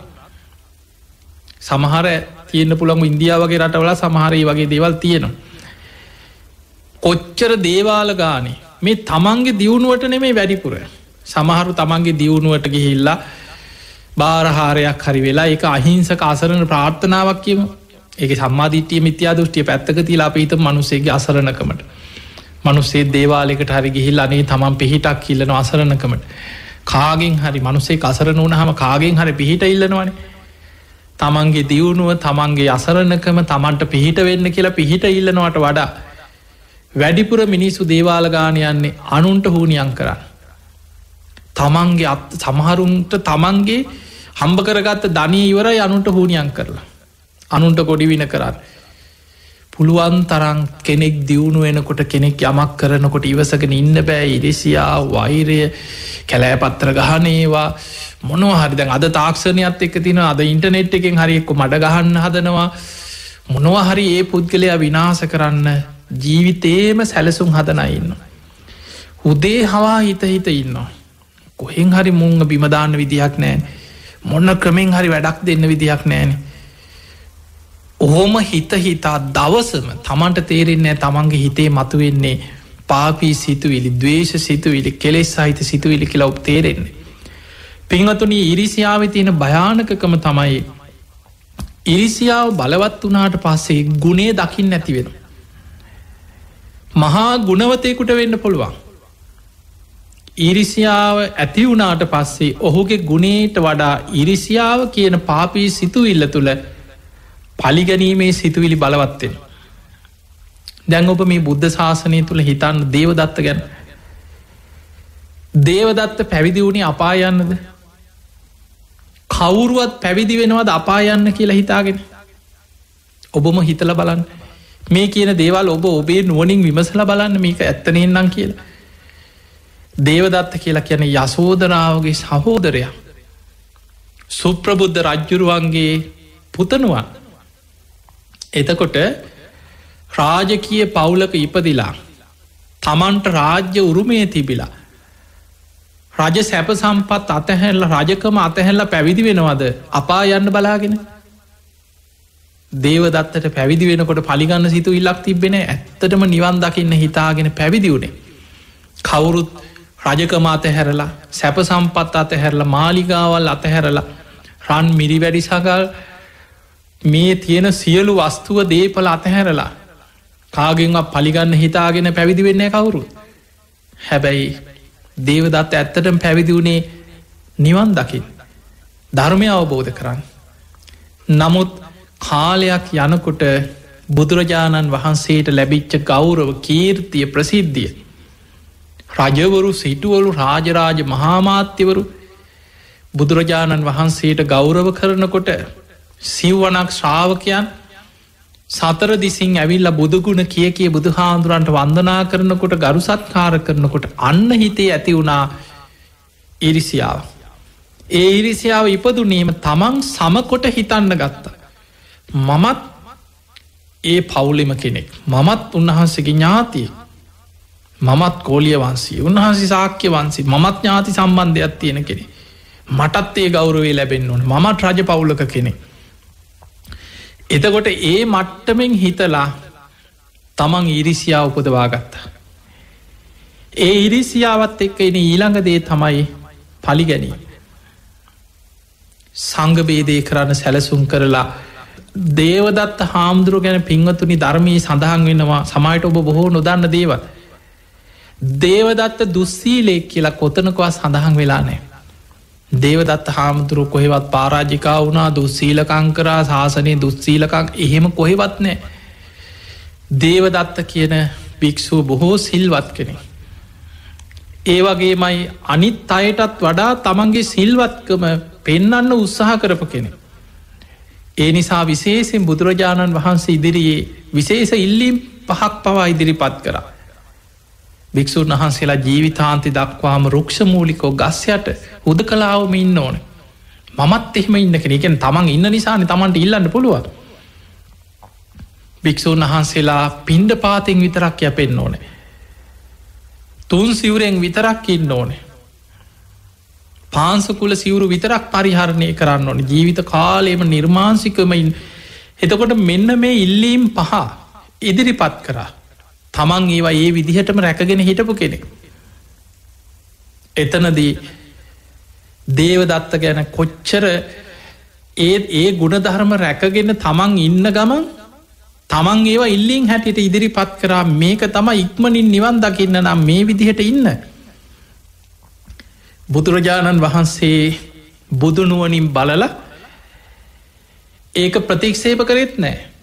සමහර තියන්න පුළන් ඉන්දියාවගේ රටවල සමහරී වගේ දේවල් තියෙනවා. කොච්චර දේවාල ගානේ මේ තමන්ගේ දියුණුවට නෙමේ වැඩිපුර සමහරු තමන්ගේ දියුණුවට ගිහිල්ලා බාරහාරයක් හරි වෙලා එක අහිංසක අසරණ ප්‍රාර්ථනාවක් කියම ඒක සම්මාධිට්ටිය මිත්‍යා දෘෂ්ටිය පැත්තක තිලා අපීත මනුසේගේ අසරණකමට මනුසේ දේවාලෙකට හරි ගිහිල් අනේ තමන් පිහිටක් ඉල්ලන අසරණකමට කාගෙන් හරි මනුසේ අසරණ වුණ හම කාගෙන් හරි පිහිට ඉල්ලනවනේ තමන්ගේ දියුණුව තමන්ගේ අසරණකම තමන්ට පිහිට වෙන්න කියලා පිහිට ඉල්ලනවට වඩා වැඩිපුර මිනිස්සු දේවාල ගාන යන්නේ අනුන්ට හූනියන් කරන්න. තමන්ගේ සමහරුන්ට තමන්ගේ හම්බ කරගත්ත ධනී ඉවරයි අනුන්ට හූනියන් කරලා. අනුන්ට ගොඩිවින කරන්න. පුළුවන් තරන් කෙනෙක් දියුණු වෙනකොට කෙනෙක් යමක් කරනකොට ඉවසගෙන ඉන්න බෑ ඉරිසියා වෛරය කැලෑපත්තර ගහනේවා මොනවහරි දැන් අද තාක්ෂණයත් එක්ක තින අද ඉන්ටනෙට් එකෙන් හරි එක්ක මඩ ගහන්න හදනවා මොනවහරි ඒ පුද්ගලයා විනාස කරන්න ජීවිතේම සැලසුම් හදනයින්න. උදේ හවා හිත ඉන්න. කොහෙන් හරි මුංග බිමදාන්න විදිහක් නෑන මොන්න ක්‍රමෙන් හරි වැඩක් දෙන්න විදිහක් නෑන. ඔහොම හිතා දවසම තමන්ට තේරෙන්නේ තමන්ගේ හිතේ මතුවෙන්නේ පාපී සිතුවිලි, ද්වේෂ සිතුවිලි, කෙලෙස් සහිත සිතුවිලි කියලා ඔබ තේරෙන්නේ. පින්වතුනි, ඉරිසියාවේ තියෙන භයානකකම තමයි ඉරිසියාව බලවත් වුණාට පස්සේ ගුණේ දකින්න නැති වෙනවා. මහා ගුණවතයෙකුට වෙන්න පුළුවන්. ඉරිසියාව ඇති වුණාට පස්සේ ඔහුගේ ගුණේට වඩා ඉරිසියාව කියන පාපී සිතුවිල්ල තුළ පලිගැනීමේ සිතුවිලි බලවත්වෙන. දැන් ඔබ මේ බුද්ධ ශාසනය තුළ හිතන්න දේවදත්ත ගැන. දේවදත්ත පැවිදි වුණේ අපායන්නද? කවුරුවත් පැවිදි වෙනවද අපායන්න කියලා හිතාගෙන? ඔබම හිතල බලන්න. මේ කියන දේවල් ඔබ ඔබේ නුවනින් විමසල බලන්න මේක ඇත්තනෙන්නම් කියලා. දේවදත්ත කියලා කියන යසෝදරාවගේ සහෝදරයා, සුප්‍රබුද්ධ රජ්ජුරුවන්ගේ පුතනුවන්. එතකොට රාජකීය පවුලක ඉපදිලා තමන්ට රාජ්‍ය උරුමය තිබිලා රජ සැප සම්පත් අතහැල්ල රජකම අතහැල්ල පැවිදි වෙනවද අපා යන්න බලාගෙන? දේවදත්තට පැවිදි වෙනකොට පලිගන්න සිතු ඉල්ලක් තිබෙන ඇත්තටම නිවන් දකින්න හිතාගෙන පැවිදි වුණේ. කවුරුත් රජකම අතහැරලා සැප සම්පත් අතහැරලා මාලිගාවල් අතහැරලා රන් මිරි වැඩිසකල් මේ තියෙන සියලු වස්තුව දේපල අතහැරලා කාගෙන්වත් පලිගන්න හිතාගෙන පැවිදි වෙන්නේ කවුරු. හැබැයි දේවදත්ත ඇත්තටම පැවිදි වුණේ නිවන් දකින්න, ධර්මය අවබෝධ කරන්න. නමුත් කාලයක් යනකොට බුදුරජාණන් වහන්සේට ලැබිච්ච ගෞරව, කීර්තිය, ප්‍රසිද්ධිය, රජවරු, සිටුවලු, රාජරාජ මහාමාත්‍යවරු බුදුරජාණන් වහන්සේට ගෞරව කරනකොට සිව්වනක් ශ්‍රාවකයන් සතර දිසින් ඇවිල්ල බුදුගුණ කිය බුදු හාමුදුරන්ට වන්දනා කරනකොට, ගරු සත්කාර කරනකොට අන්න හිතේ ඇති වුණා ඉරිසියාව. ඒ ඉරිසියාව ඉපදුනීම තමන් සමකොට හිතන්න ගත්තා. මමත් ඒ පවුලෙම කෙනෙක්, මමත් උන්වහන්සේගේ ඥාතිය, මමත් කෝලිය වන්සී, උන්වහන්සේ සාක්‍ය වන්සී, මමත් ඥාති සම්බන්ධයක් තියෙන කෙනෙ, මටත් ඒ ගෞරවේ ලැබෙන්න ඕන, මමත් රජ පවුලක කෙනෙක්. එතකොට ඒ මට්ටමෙන් හිතලා තමන් ඉරිසියාව උපදවා ගත්තා. ඒ ඉරිසියාවත් එක්ක එන ඊළඟ දේ තමයි පලිගැනීම. සංඝභේදය කරන්න සැලසුම් කරලා දේවදත්ත හාමුදුරුව ගැන පින්වතුනි ධර්මයේ සඳහන් වෙනවා සමයට ඔබ බොහෝ නොදන්න දේවල්. දේවදත්ත දුස්සීලෙක් කියලා කොතනකවා සඳහන් වෙලා නෑ. දේවදත්ත හාමුදුරුව කොහෙවත් පාරාජිකා වුණා, දුස්සීලකංකරා, ශාසනය දුස්සීලකං එහෙම කොහෙවත් නෑ. දේවදත්ත කියන භික්ෂුව බොහෝ සිල්වත් කෙනෙක්. ඒ වගේමයි අනිත් අයටත් වඩා තමන්ගේ සිල්වත්කම පෙන්නන්න උත්සාහ කරපු කෙනෙක්. ඒ නිසා විශේෂෙන් බුදුරජාණන් වහන්සේ ඉදිරියේ විශේෂ ඉල්ලීම් 5ක් පවා ඉදිරිපත් කරා. භික්ෂූන් වහන්සේලා ජීවිතාන්ති දක්වාම රුක්ෂමූලිකෝ ගස්යට හුදකලාවම ඉන්න ඕන. මමත් එහෙම ඉන්න කෙනෙකෙන් තමන් ඉන්න නිසානේ තමන්ට ඉල්ලන්න පුළුවන්. භික්ෂූන් වහන්සේලා පිණ්ඩපාතෙන් විතරක් යැපෙන්න ඕනේ. තුන් සිවුරෙන් විතරක් ඉන්න ඕනේ. පාංසකුල සිවුරු විතරක් පරිහරණය කරන්න ඕනේ. ජීවිත කාලයම නිර්මාංසිකමයින්. එතකොට මෙන්න මේ ඉල්ලීම් 5 ඉදිරිපත් කරා. තමන් ඒවා ඒ විදිහටම රැකගෙන හිටපු කෙනෙක්. එතනදී දේවදත්ත ගැන කොච්චර ඒ ගුණධර්ම රැකගෙන තමන් ඉන්න ගමන් තමන් ඒවා ඉල්ලින් හැටියට ඉදිරිපත් කරා. මේක තම ඉක්මනින් නිවන් දකින්න නම් මේ විදිහට ඉන්න. බුදුරජාණන් වහන්සේ බුදුනුවනින් බලල ඒක ප්‍රතික්ෂේප කරෙත් නෑ.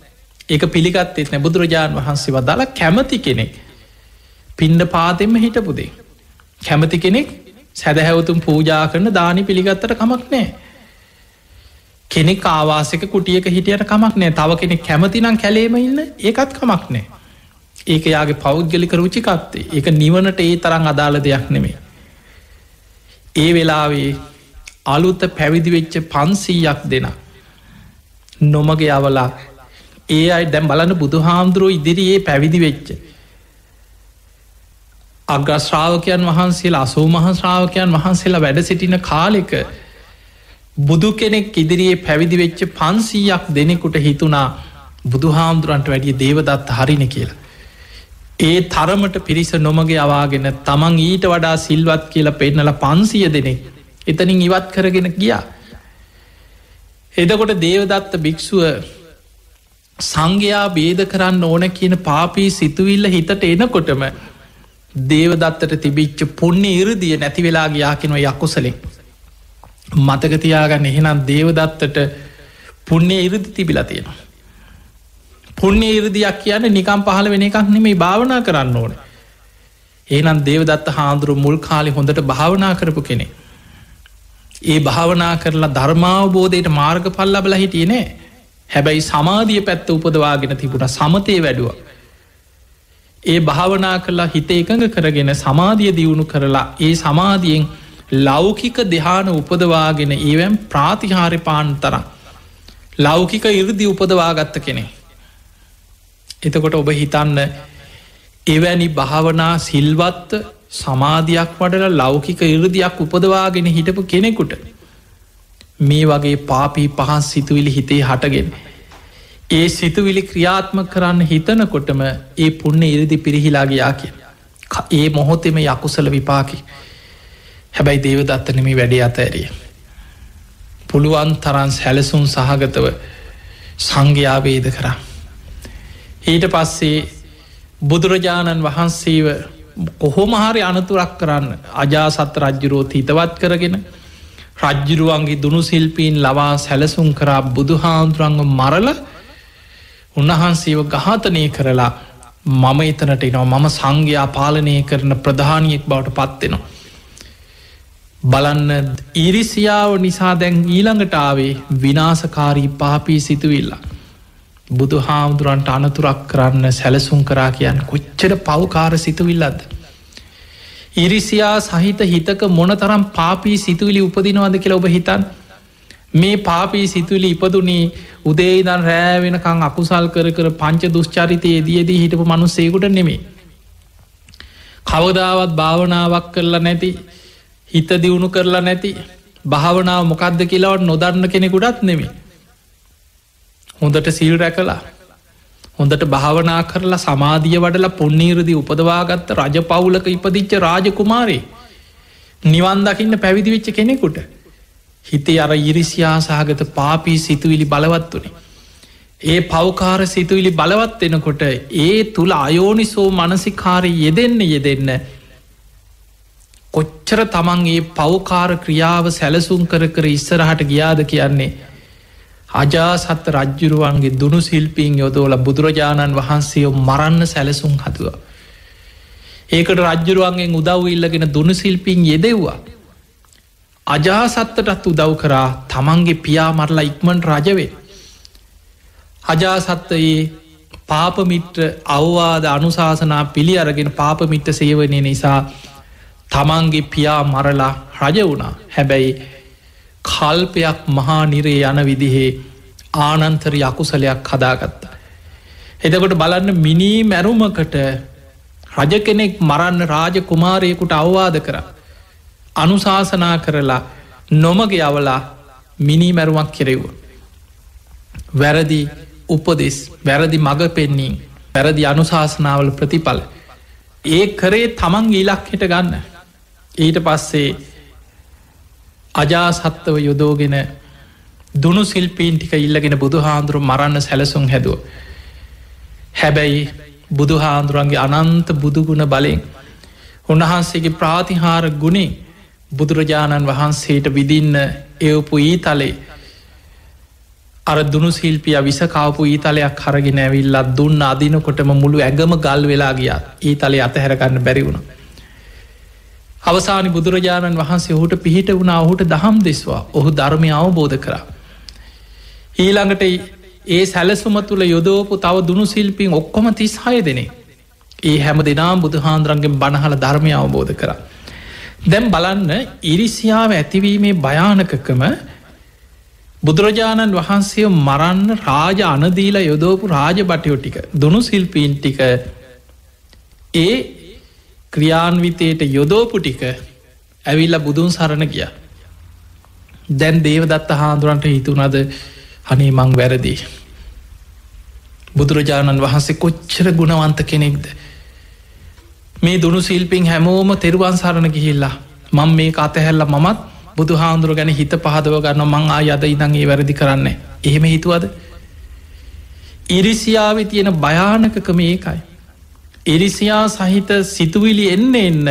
ඒක පිළිගත්තෙත් නෑ. බුදුරජාණන් වහන්සේ වදාළ කැමති කෙනෙක් පිණ්ඩපාතෙන්ම හිටපුදේ. කැමති කෙනෙක් සැදැහැවතුම් පූජා කරන දානි පිළිගත්තට කමක් නෑ. කෙනෙක් ආවාසක කුටියක හිටියට කමක් නෑ. තව කෙනෙක් කැමතිනම් කැලේම ඉන්න ඒකත් කමක් නෑ. ඒක යාගේ පෞද්ගලික රුචිකත්තේ. ඒක නිවනට ඒ තරම් අදාළ දෙයක් නෙමේ. ඒ වෙලාවේ අලුත පැවිදිවෙච්ච 500ක් දෙනා නොමග යවලා ඒ අයි දැම් බලන්න බුදු හාමුදුරුව ඉදිරියේ පැවිදි වෙච්ච අග්‍රශ්‍රාවකයන් වහන්සේලා 85 ශ්‍රාවකයන් වහන්සේලා වැඩ සිටින කාලෙක බුදු කෙනෙක් ඉදිරියේ පැවිදි වෙච්ච 500ක් දෙනෙකුට හිතුනා බුදුහාමුදුරන්ට වැඩිය දේවදත්ත හරින කියලා. ඒ තරමට පිරිස නොමගේ අවාගෙන තමන් ඊට වඩා සිල්වත් කියලා පෙන්නල 500 දෙනෙක් එතනින් ඉවත් කරගෙන ගියා. එදකොට දේවදත්ත භික්ෂුව සංඝයා බේද කරන්න ඕන කියන පාපී සිතුවිල්ල හිතට එනකොටම දේවදත්තට තිබිච්ච පුුණ්‍ය ඉරදිය නැති වෙලා ගියාකිනව යකුසලෙක් මතකතියාගන්න එහෙනම් දේවදත්තට පුුණ්‍ය ඉරදි තිබිලා තියෙනවා. පුුණ්‍ය ඉරදියක් කියන්න නිකම් පහල වෙන එකක් නෙමේ භාවනා කරන්න ඕන. ඒනම් දේවදත්ත හාන්දුරු මුල් කාලි හොඳට භාවනා කරපු කෙනෙ. ඒ භාවනා කරලා ධර්මාවබෝධයට මාර්ග පල්ලබල හිටිය නෑ. හැබැයි සමාධිය පැත්ත උපදවාගෙන තිබුණ සමතය වැඩුව. ඒ භාවනා කරලා හිත එකඟ කරගෙන සමාධිය දියුණු කරලා ඒ සමාධියෙන් ලෞකික දෙහාන උපදවාගෙන ඒවැම් ප්‍රාතිහාරි පාන් තරම් ලෞකික ඉරදි උපදවාගත්ත කෙනෙ. එතකොට ඔබ හිතන්න එවැනි භාවනා සිල්වත්ත සමාධයක් වඩල ලෞකික ඉරදියක් උපදවාගෙන හිටපු කෙනෙකුට මේ වගේ පාපී පහන් සිතුවිලි හිතේ හටගෙන. ඒ සිතුවිලි ක්‍රියාත්ම කරන්න හිතනකොටම ඒ පුුණ්‍ය ඉරදි පිරිහිලාගයා කිය. ඒ මොහොතෙම යකුසල විපාකි. හැබැයි දේවදත්තනමි වැඩේ අත ඇරිය. පුළුවන් තරන් සැලසුන් සහගතව සංඝයාවේද කරා. ඊට පස්සේ බුදුරජාණන් වහන්සේව කොහොමහරි අනතුරක් කරන්න අජාසත් රජ්ජුරෝත් හිතවත් කරගෙන රජ්ජුරුවන්ගේ දුනු සිල්පීන් ලවා සැලසුම් කරා බුදුහාන්දුරංග මරල උන්වහන්සේව ගහතනය කරලා මම එතනට එනවා මම සංඝයා පාලනය කරන ප්‍රධානියෙක් බවට පත්වෙනවා. බලන්න ඉරිසියාව නිසා දැන් ඊළඟට ආවේ විනාසකාරී පාපී සිතුවිල්ලා. බුදු හාමුදුරන්ට අනතුරක් කරන්න සැලසුම් කරා කියන්න කොච්චර පවකාර සිතුවිල්ලද. ඉරිසියා සහිත හිතක මොන තරම් පාපී සිතුවිලි උපදිනවද කියලා ඔබ හිතන් මේ පාපී සිතුවිලි ඉපදුනේ උදේදන් රෑවෙනකං අකුසල් කර පංච දුෂ්චරිතයේ දියදී හිටපු මනුස්සේකුට නෙමේ. කවදාවත් භාවනාවක් කරලා නැති හිත දියුණු කරලා නැති භාවනාව මොකක්ද කියලාවට නොදරන්න කෙනෙකුටත් නෙමේ. හොඳට සිල් රැකලා හොඳට භාවනා කරලා සමාධිය වඩලා පුුණ්නීරදි උපදවාගත්ත රජ පවුලක ඉපදිච්ච රාජකුමාරේ නිවන් දකින්න පැවිදිවිච්ච කෙනෙකුට හිතේ අර ඉරිසියා සහගත පාපී සිතුවිලි බලවත් වනේ. ඒ පවකාර සිතුවිලි බලවත් එනකොට ඒ තුළ අයෝනිසෝ මනසිකාරය යෙදෙන්න කොච්චර තමන් ඒ පවකාර ක්‍රියාව සැලසුම් කර ඉස්සරහට ගියාද කියන්නේ අජාසත් රජ්ජුරුවන්ගේ දුනු සිල්පීන් යොදෝල බුදුරජාණන් වහන්සේ මරන්න සැලසුම් හතුව. ඒකට රජ්ජුරුවන්ගෙන් උදව් ඉල්ලගෙන දුනු සිල්පීන් යෙදෙව්වා. අජාසත්තටත් උදව් කරා තමන්ගේ පියා මරලා ඉක්මට රජවේ. අජාසත්තයේ පාපමිට්‍ර අවවාද අනුශාසනා පිළි අරගෙන පාපමිට්ට සේවනය නිසා තමන්ගේ පියා මරලා රජ වුණා. හැබැයි කල්පයක් මහා නිරේ යන විදිහේ ආනන්තර යකුසලයක් හදාගත්ත. එතකොට බලන්න මිනී මැරුමකට රජ කෙනෙක් මරන්න රාජ කුමාරයකුට අවවාද කර අනුශාසනා කරලා නොමග යවලා මිනී මැරුමක් කෙරෙව්ව. වැරදි උපදෙස් වැරදි මඟ පෙන්නීම් වැරදි අනුශාසනාවල ප්‍රතිඵල ඒ කරේ තමන් ඊලක්හිට ගන්න. ඊට පස්සේ අජාසත්තව යොදෝගෙන දුනු සිල්පීන් ටික ඉල්ලගෙන බුදු හාන්දුරු මරන්න සැලසුම් හැදුව. හැබැයි බුදු හාන්දුරන්ගේ අනන්ත බුදුගුණ බලෙන් උන්වහන්සේගේ ප්‍රාතිහාර ගුණේ බුදුරජාණන් වහන්සේට විදින්න එවපු ඊතලේ අර දුනු සිල්පිය විසකාපු ඊතලයක් හරගෙන ඇවිල්ලත් දුන්න අදිනකොටම මුළු ඇගම ගල් වෙලා ගියා ඊතලේ අතහැරගන්න බැරි වුණ. අවසානි බුදුරජාණන් වහන්සේ ඔහුට පිහිට වුණ ඔහුට දහම් දෙස්වා ඔහු ධර්මය අවබෝධ කරා. ඊළඟට ඒ සැලසුම තුළ යොදෝපු තව දුනු සිල්පින් ඔක්කොම 36 දෙනේ. ඒ හැම දෙනාම් බුදුහාන්දුරන්ගෙන් බණහල ධර්මය අවබෝධ කර. දැම් බලන්න ඉරිසියාව ඇතිවීමේ භයානකකම බුදුරජාණන් වහන්සේ මරන්න රාජ අනදීල යොදෝපු රාජ බටයෝ ටික දුනු සිල්පීන් ටික ඒ ක්‍රියාන්විතයට යොදෝපු ටික ඇවිල්ල බුදුන් සරණ ගිය. දැන් දේවදත්ත හාන්දුරන්ට හිතුනද අනේ මං වැරදි. බුදුරජාණන් වහන්සේ කොච්චර ගුණවන්ත කෙනෙක්ද. මේ දුනු ශිල්පීන් හැමෝම තෙරුවන් සරණ ගිහිල්ලා මං මේ අතහැරලා මමත් බුදු හාමුදුරුව ගැන හිත පහදව ගන්න මං ආයද ඉදන් ඒ වැරදි කරන්න. එහෙම හිතුවද? ඉරිසියාවේ තියෙන භයානකකම ඒකයි. ඉරිසියා සහිත සිතුවිලි එන්න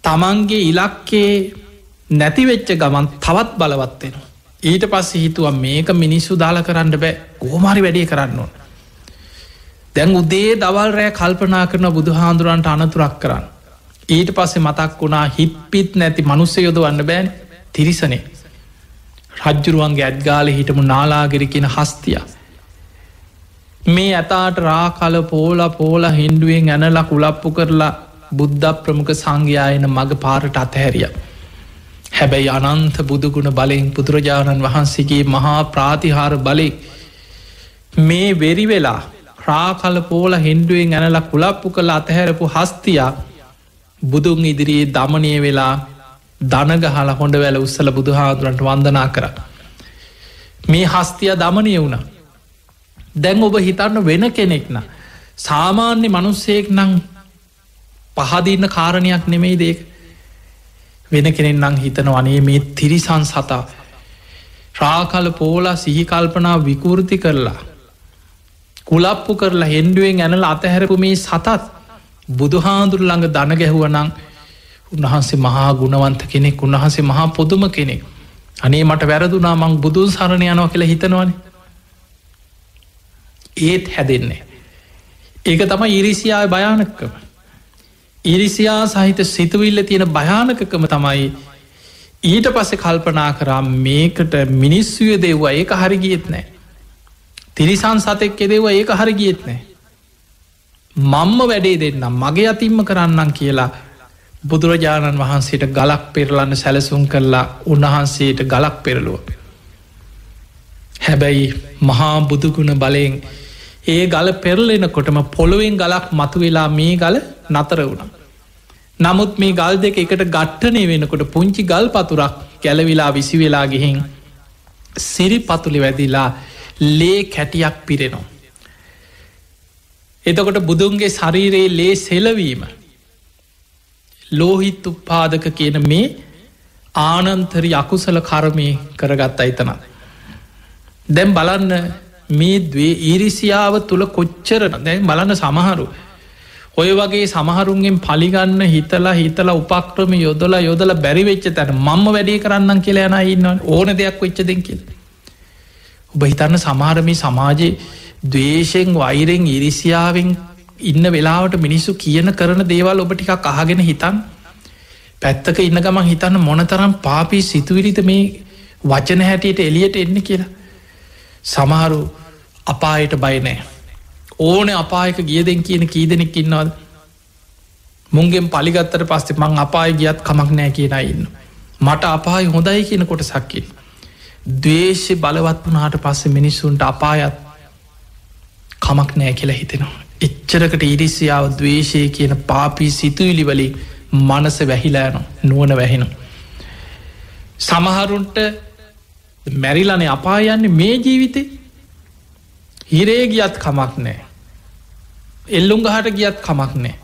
තමන්ගේ ඉලක්කේ නැතිවෙච්ච ගමන් තවත් බලවත් වෙනවා. ඊට පස්සේ හිතුවා මේක මිනිස්සු දාලා කරන්න බෑ, කොහොමහරි වැඩේ කරන්න ඕන. දැන් උදේ දවල් රෑ කල්පනා කරන බුදුහාඳුරන්ට අනතුරක් කරන්න. ඊට පස්සේ මතක් වුණා හිප්පිත් නැති මිනිස්සු යොදවන්න බෑනේ, තිරිසනේ. රජ්ජුරුවන්ගේ ඇත්ගාලේ හිටමු නාලාගිරි කියන හස්තිය. මේ ඇතාට රාකල පෝලා හින්දුවෙන් ඇනලා කුලප්පු කරලා බුද්ධ ප්‍රමුඛ සංඝයායන මග පාරට අතහැරියා. හැබැයි අනන්ත බුදුගුණ බලයෙන් බුදුරජාණන් වහන්සේගේ මහා ප්‍රාතිහාර බලයෙන් මේ වෙරි වෙලා රාකල පෝල හින්දුවෙන් ඇනලා කුලප්පු කළ අතහැරපු හස්තියා බුදුන් ඉදිරියේ දමනය වෙලා දනගහලා හොඳ වැල උස්සල බුදුහාදුරන්ට වන්දනා කර. මේ හස්තිය දමනය වුණ. දැන් ඔබ හිතන්න වෙන කෙනෙක්න සාමාන්‍ය මනුස්සයෙක් නං පහදින්න කාරණයක් නෙමෙයි දෙක. වෙන කෙනෙක් නං හිතන වනේ මේ තිරිසන් සතා රාකල පෝලා සිහිකල්පනා විකෘති කරලා කුලප්පු කරලා හෙන්ඩුවෙන් ඇනල අතහැරපු මේ සතත් බුදුහාදුර ළඟ දන ගැහුවනං උන්වහන්සේ මහා ගුණවන්ත කෙනෙක්, උන්වහන්සේ මහා පොදුම කෙනෙක්. අනේ මට වැරදුනා මං බුදුන් සරණ යනවා කියලා හිතනවනේ. ඒත් හැදෙන්නේ. ඒක තමයි ඉරිසියාවේ භයානකකම. ඉරිසියා සහිත සිතුවිල්ල තියෙන භයානකකම තමයි ඊට පස්සේ කල්පනා කරා මේකට මිනිස්සුය දෙව්වා ඒක හරි ගියෙත් නෑ. තිරිසන් සතෙක් එදෙව්වා ඒක හරි ගියෙත් නෑ. මම්ම වැඩේ දෙන්නම් මගේ අතිම්ම කරන්නම් කියලා බුදුරජාණන් වහන්සේට ගලක් පෙරලන්න සැලසුම් කරලා උන්වහන්සේට ගලක් පෙරලුව. හැබැයි මහා බුදුගුණ බලයෙන් ඒ ගල පෙරලෙනකොටම පොළොවෙන් ගලක් මතු වෙලා මේ ගල නතර වුණ. නමුත් මේ ගල් දෙක එකට ගට්ටනය වෙනකොට පුංචි ගල් පතුරක් ගැලවිලා විසි වෙලා ගිහින් සිරි පතුලි වැදිලා ලේ කැටියක් පිරෙනවා. එතකොට බුදුන්ගේ ශරීරයේ ලේ සෙලවීම ලෝහිත් උපාදක කියන මේ ආනන්තරි අකුසල කර්මය කරගත්ත අයිතන. දැම් බලන්න මේ දේ ඊරිසියාව තුළ කොච්චරන දැන් බලන්න සමහරු ඔය වගේ සමහරුන්ගෙන් පලිගන්න හිතලා උපක්‍රම යොදල බැරිවෙච්ච තැන මම්ම වැඩේ කරන්න කියලා යන ඉන්න ඕන දෙයක් වෙච්ච දෙන් කියල. ඔබ හිතන්න සමහරමි සමාජයේ දවේශයෙන් වෛරෙන් ඉරිසියාවෙන් ඉන්න වෙලාවට මිනිස්සු කියන කරන දේවල් ඔබ ටිකක් අහගෙන හිතන් පැත්තක ඉන්න ගමන් හිතන්න මොනතරම් පාපී සිතුවිරිත මේ වචන හැටියට එලියට එන්න කියලා. සමහරු අපායට බයනෑ ඕන අපායක ගියදෙන් කියන කීදෙනෙක් ඉන්නවද මුන්ගෙන් පලිගත්තර පස්සේ මං අපාය ගියත් කමක් නෑ කියන ඉන්න මට අපාය හොඳයි කියන කොට සක්කින් දවේශය බලවත් වනාට පස්සේ මිනිස්සුන්ට අපායත් කමක් නෑ කියලා හිතෙනවා. එච්චරකට ඉරිසියාව දවේශය කියන පාපී සිතුවිලි වලින් මනස වැහිලෑන නුවන වැහෙන. සමහරුන්ට මැරිලනේ අපායන්නේ මේ ජීවිතේ හිරේ ගියත් කමක් නෑ. එල්ලුංගහට ගියත් කමක් නෑ.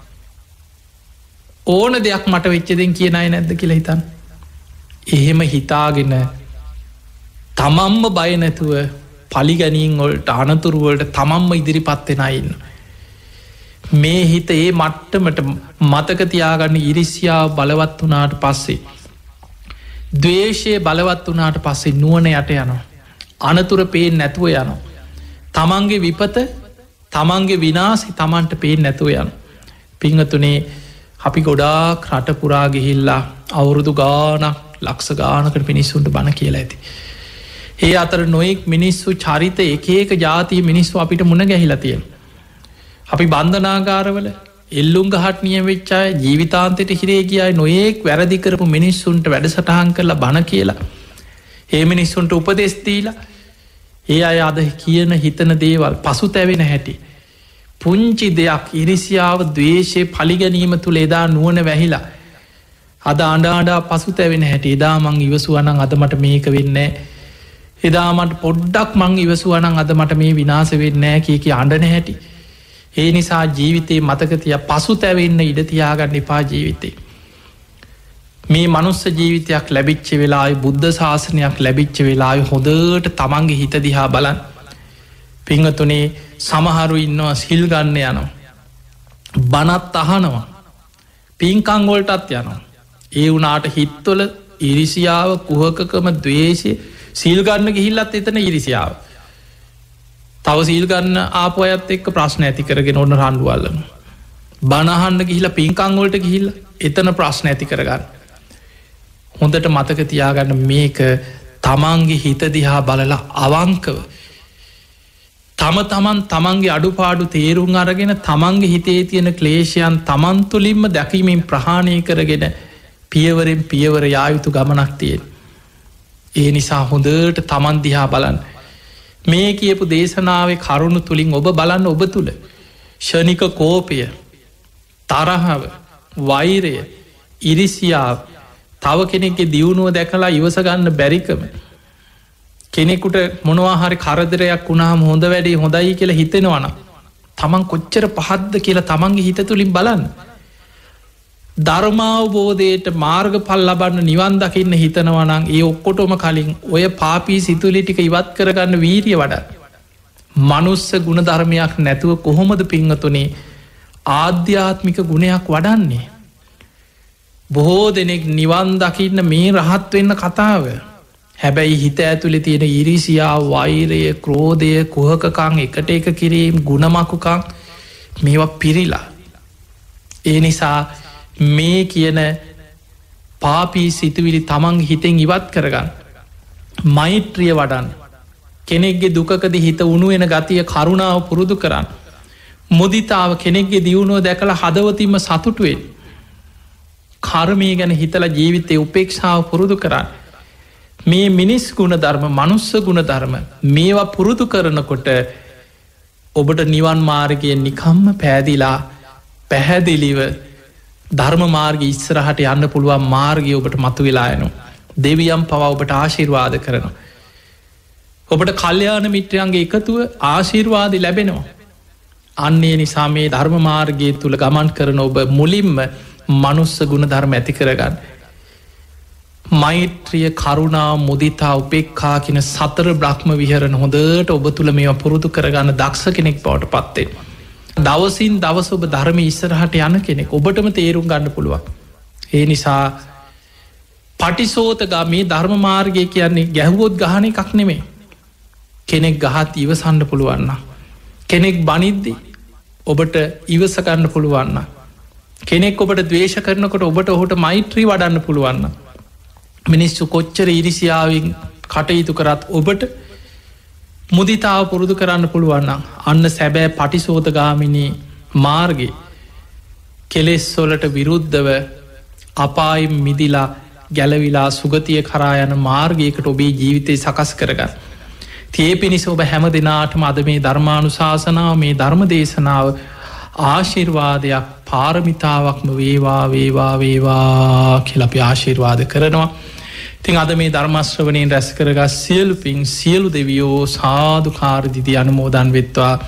ඕන දෙයක් මට වෙච්චදෙන් කියන අය නැද්ද කියලා හිතන්. එහෙම හිතාගෙන තමම්ම බයනැතුව පලිගැනීන් වලට අනතුරුවලට තමම්ම ඉදිරිපත්වෙන ඉන්න. මේ හිත ඒ මට්ටමට මතකතියාගන්න ඉරිසියාව බලවත් වනාට පස්සේ. දවේශය බලවත් වනාට පස්සේ නුවන යට යනවා. අනතුර පේෙන් නැතුව යනවා. තමන්ගේ විපත තමන්ගේ විනාසි තමන්ට පේෙන් නැතුව යන. පිංහතුනේ අපි ගොඩාක් රටපුරා ගිහිල්ලා අවුරුදු ගානක් ලක්ෂ ගානකට පිනිස්සුන්ට බණ කියලා ඇති. ඒ අතර නොයෙක් මිනිස්සු චරිත එකක ජාතිය මිනිස්සු අපිට මුණ ගැහිලා තියෙන. අපි බන්ධනාගාරවල එල්ලුම් ගහට නිය වෙච්චාය ජීවිතාන්තයට හිරේ කියයි නොයෙක් වැරදි කරපු මිනිස්සුන්ට වැඩසටහන් කරලා බණ කියලා. ඒ මිනිස්සුන්ට උපදෙස්දීලා ඒ අය අද කියන හිතන දේවල් පසු තැවෙන හැටි. පුංචි දෙයක් ඉරිසියාව දවේශය පලිගැනීම තුළ එදා නුවන වැහිලා. අද අඩාඩා පසු තැවෙන හැටි එදා මං ඉවසුවනං අදමට මේක වෙන්නේ. එදා මට පොඩ්ඩක් මං ඉවසුවා නම් අද මට මේ විනාශ වෙන්නේ නැහැ කිය අඬන හැටි. ඒ නිසා ජීවිතේ මතක තියා පසුතැවෙන්න ඉඩ තියාගන්න එපා ජීවිතේ. මේ මනුස්ස ජීවිතයක් ලැබිච්ච වෙලාවේ බුද්ධ ශාසනයක් ලැබිච්ච වෙලාවේ හොඳට තමන්ගේ හිත දිහා බලන්න. පින්වතුනි සමහරු ඉන්නවා සිල් ගන්න යනවා. බණත් අහනවා. පින්කම් වලටත් යනවා. ඒ වුණාට හිතවල ඉරිසියාව, කුහකකම, ද්වේෂය, සීල් ගන්න ගිහිල්ලත් එතන ඉරිසියාව. තව සීල් ගන්න ආපු අයත් එක්ක ප්‍රශ්න ඇති කරගෙන ඔන්න රණ්ඩු අල්ලනවා. බණ අහන්න ගිහිල්ලා පින්කම් වලට ගිහිල්ලා එතන ප්‍රශ්න ඇති කරගන්න. හොඳට මතක තියාගන්න මේක තමන්ගේ හිත දිහා බලලා අවංකව තමන්ගේ අඩුපාඩු තේරුම් අරගෙන තමන්ගේ හිතේ තියෙන ක්ලේශයන් තමන් තුළින්ම දැකීමෙන් ප්‍රහාණය කරගෙන පියවරෙන් පියවර යා යුතු ගමනක් තියෙන. ඒ නිසා හොඳට තමන් දිහා බලන්න. මේ කියපු දේශනාවේ කරුණු තුළින් ඔබ බලන්න ඔබ තුළ ෂණික කෝපය, තරහව, වෛරය, ඉරිසියාව, තව කෙනෙක්ගේ දියුණුව දැකලා ඉවසගන්න බැරිකම, කෙනෙකුට මොනවාහරි කරදරයක් වුණාම හොඳ වැඩේ හොඳයි කියලා හිතෙනවනම් තමන් කොච්චර පහද්ද කියලා තමන්ගේ හිත තුළින් බලන්න. ධර්මාවබෝධයට මාර්ගඵල ලබන්න නිවන් දකින්න හිතනවනම් ඒ ඔක්කොටම කලින් ඔය පාපී සිතුවිලි ටික ඉවත් කරගන්න වීරිය වඩන්න. මනුස්ස ගුණ ධර්මයක් නැතුව කොහොමද පින්වතුනි ආධ්‍යාත්මික ගුණයක් වඩන්නේ? බොහෝ දෙනෙක් නිවන් දකින්න මේ රහත් වෙන්න කතාව. හැබැයි හිත ඇතුළේ තියෙන ඉරිසියා, වෛරය, ක්‍රෝධය, කුහකකං, එකට එක කිරීම්, ගුණමකුකං මේවා පිරිලා. ඒ නිසා මේ කියන පාපී සිතුවිලි තමන් හිතෙන් ඉවත් කරගන්න. මෛත්‍රිය වඩන්න. කෙනෙක්ගේ දුකකද හිත උණුවෙන ගතිය කරුණාව පුරුදු කරන්න. මුදිතාව, කෙනෙක්ගේ දියුණුව දැකලා හදවතින්ම සතුටුවෙන්. කර්මය ගැන හිතලා ජීවිතය උපේක්ෂාව පුරුදු කරන්න. මේ මිනිස් ගුණ ධර්ම, මනුස්ස ගුණ ධර්ම මේවා පුරුදු කරනකොට ඔබට නිවන් මාර්ගය නිකම්ම පෑදිලා පැහැදිලිව ධර්ම මාර්ග ඉස්සරහට යන්න පුළුවන් මාර්ගය ඔබට මතු වෙලා යනු. දෙවියම් පවා ඔබට ආශිර්වාද කරනවා. ඔබට කල්්‍යාන මිත්‍රයන්ගේ එකතුව ආශිර්වාදි ලැබෙනවා. අන්නේ නිසා මේ ධර්ම මාර්ගය තුළ ගමන් කරන ඔබ මුලින්ම මනුස්ස ගුණ ධර්ම ඇති කරගන්න. මෛත්‍රිය, කරුණා, මුදිතා, උපේක්ඛා කියන සතර බ්‍රහ්ම විහරණ හොඳට ඔබ තුළ මේවා පුරුදු කරගන්න දක්ෂ කෙනෙක් බවට පත්වෙන්. දවසින් දවස ඔබ ධර්ම ඉස්සරහට යන කෙනෙක් ඔබටම තේරුම් ගන්න පුළුවන්. ඒ නිසා පටිසෝතගා මේ ධර්ම මාර්ගය කියන්නේ ගැහුවොත් ගහන එකක් නෙමේ. කෙනෙක් ගහත් ඉවසන්න පුළුවන්න. කෙනෙක් බනිද්දි ඔබට ඉවසගන්න පුළුවන්න. කෙනෙක් ඔබට දවේශ කරනකොට ඔබට ඔහුට මෛත්‍රී වඩන්න පුළුවන්න. මිනිස්සු කොච්චර ඉරිසියාවෙන් කටයුතු කරත් ඔබට මුදිතාව පුරුදු කරන්න පුළුවන්නම් අන්න සැබෑ පටිසෝතගාමිනී මාර්ගය කෙලෙස්වොලට විරුද්ධව අපායිම් මිදිලා ගැලවිලා සුගතිය කරා යන මාර්ගයකට ඔබේ ජීවිතය සකස් කරගන්න. තිය පිණිස ඔබ හැම දෙනාටම අද මේ ධර්මානුශාසනාව, මේ ධර්ම දේශනාව ආශිර්වාදයක්, පාරමිතාවක්ම වේවා වේවා වේවා කියලපි ආශිර්වාද කරනවා. ඉතින් අද මේ ධර්මශ්‍රවනයෙන් රැස් කරගත් සියලු පින් සියලු දෙවියෝ සාදුකාරදිදි අනුමෝදන් වෙත්වා.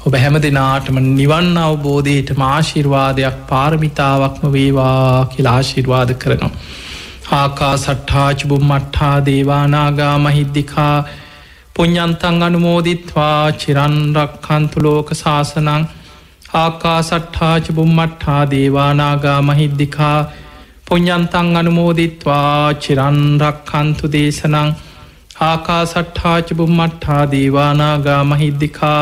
ඔබ හැම දෙනාටම නිවන් අවබෝධයටම ආශිර්වාදයක්, පාරමිතාවක්ම වේවා කියලා ආශිර්වාද කරනවා. ආකා සට්ඨාච බුම්මට්ඨා දේවානාගා මහිද්దికා පුඤ්ඤන්තං අනුමෝදිත්වා චිරන් රක්ඛන්තු ලෝක සාසනං. ආකා සට්ඨාච බුම්මට්ඨා දේවානාගා මහිද්దికා පුඤ්ඤන්තං අනුමෝදිත්වා චිරන් රක්ඛන්තු දේශනං. ආකා සට්ඨාච බුම්මට්ඨා දේවානාගා මහිද්దికා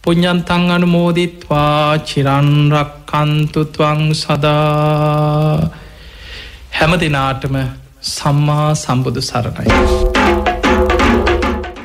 පුඤ්ඤන්තං අනුමෝදිත්වා චිරන් රක්ඛන්තු ත්වං සදා. හැම දිනාටම සම්මා සම්බුදු සරණයි.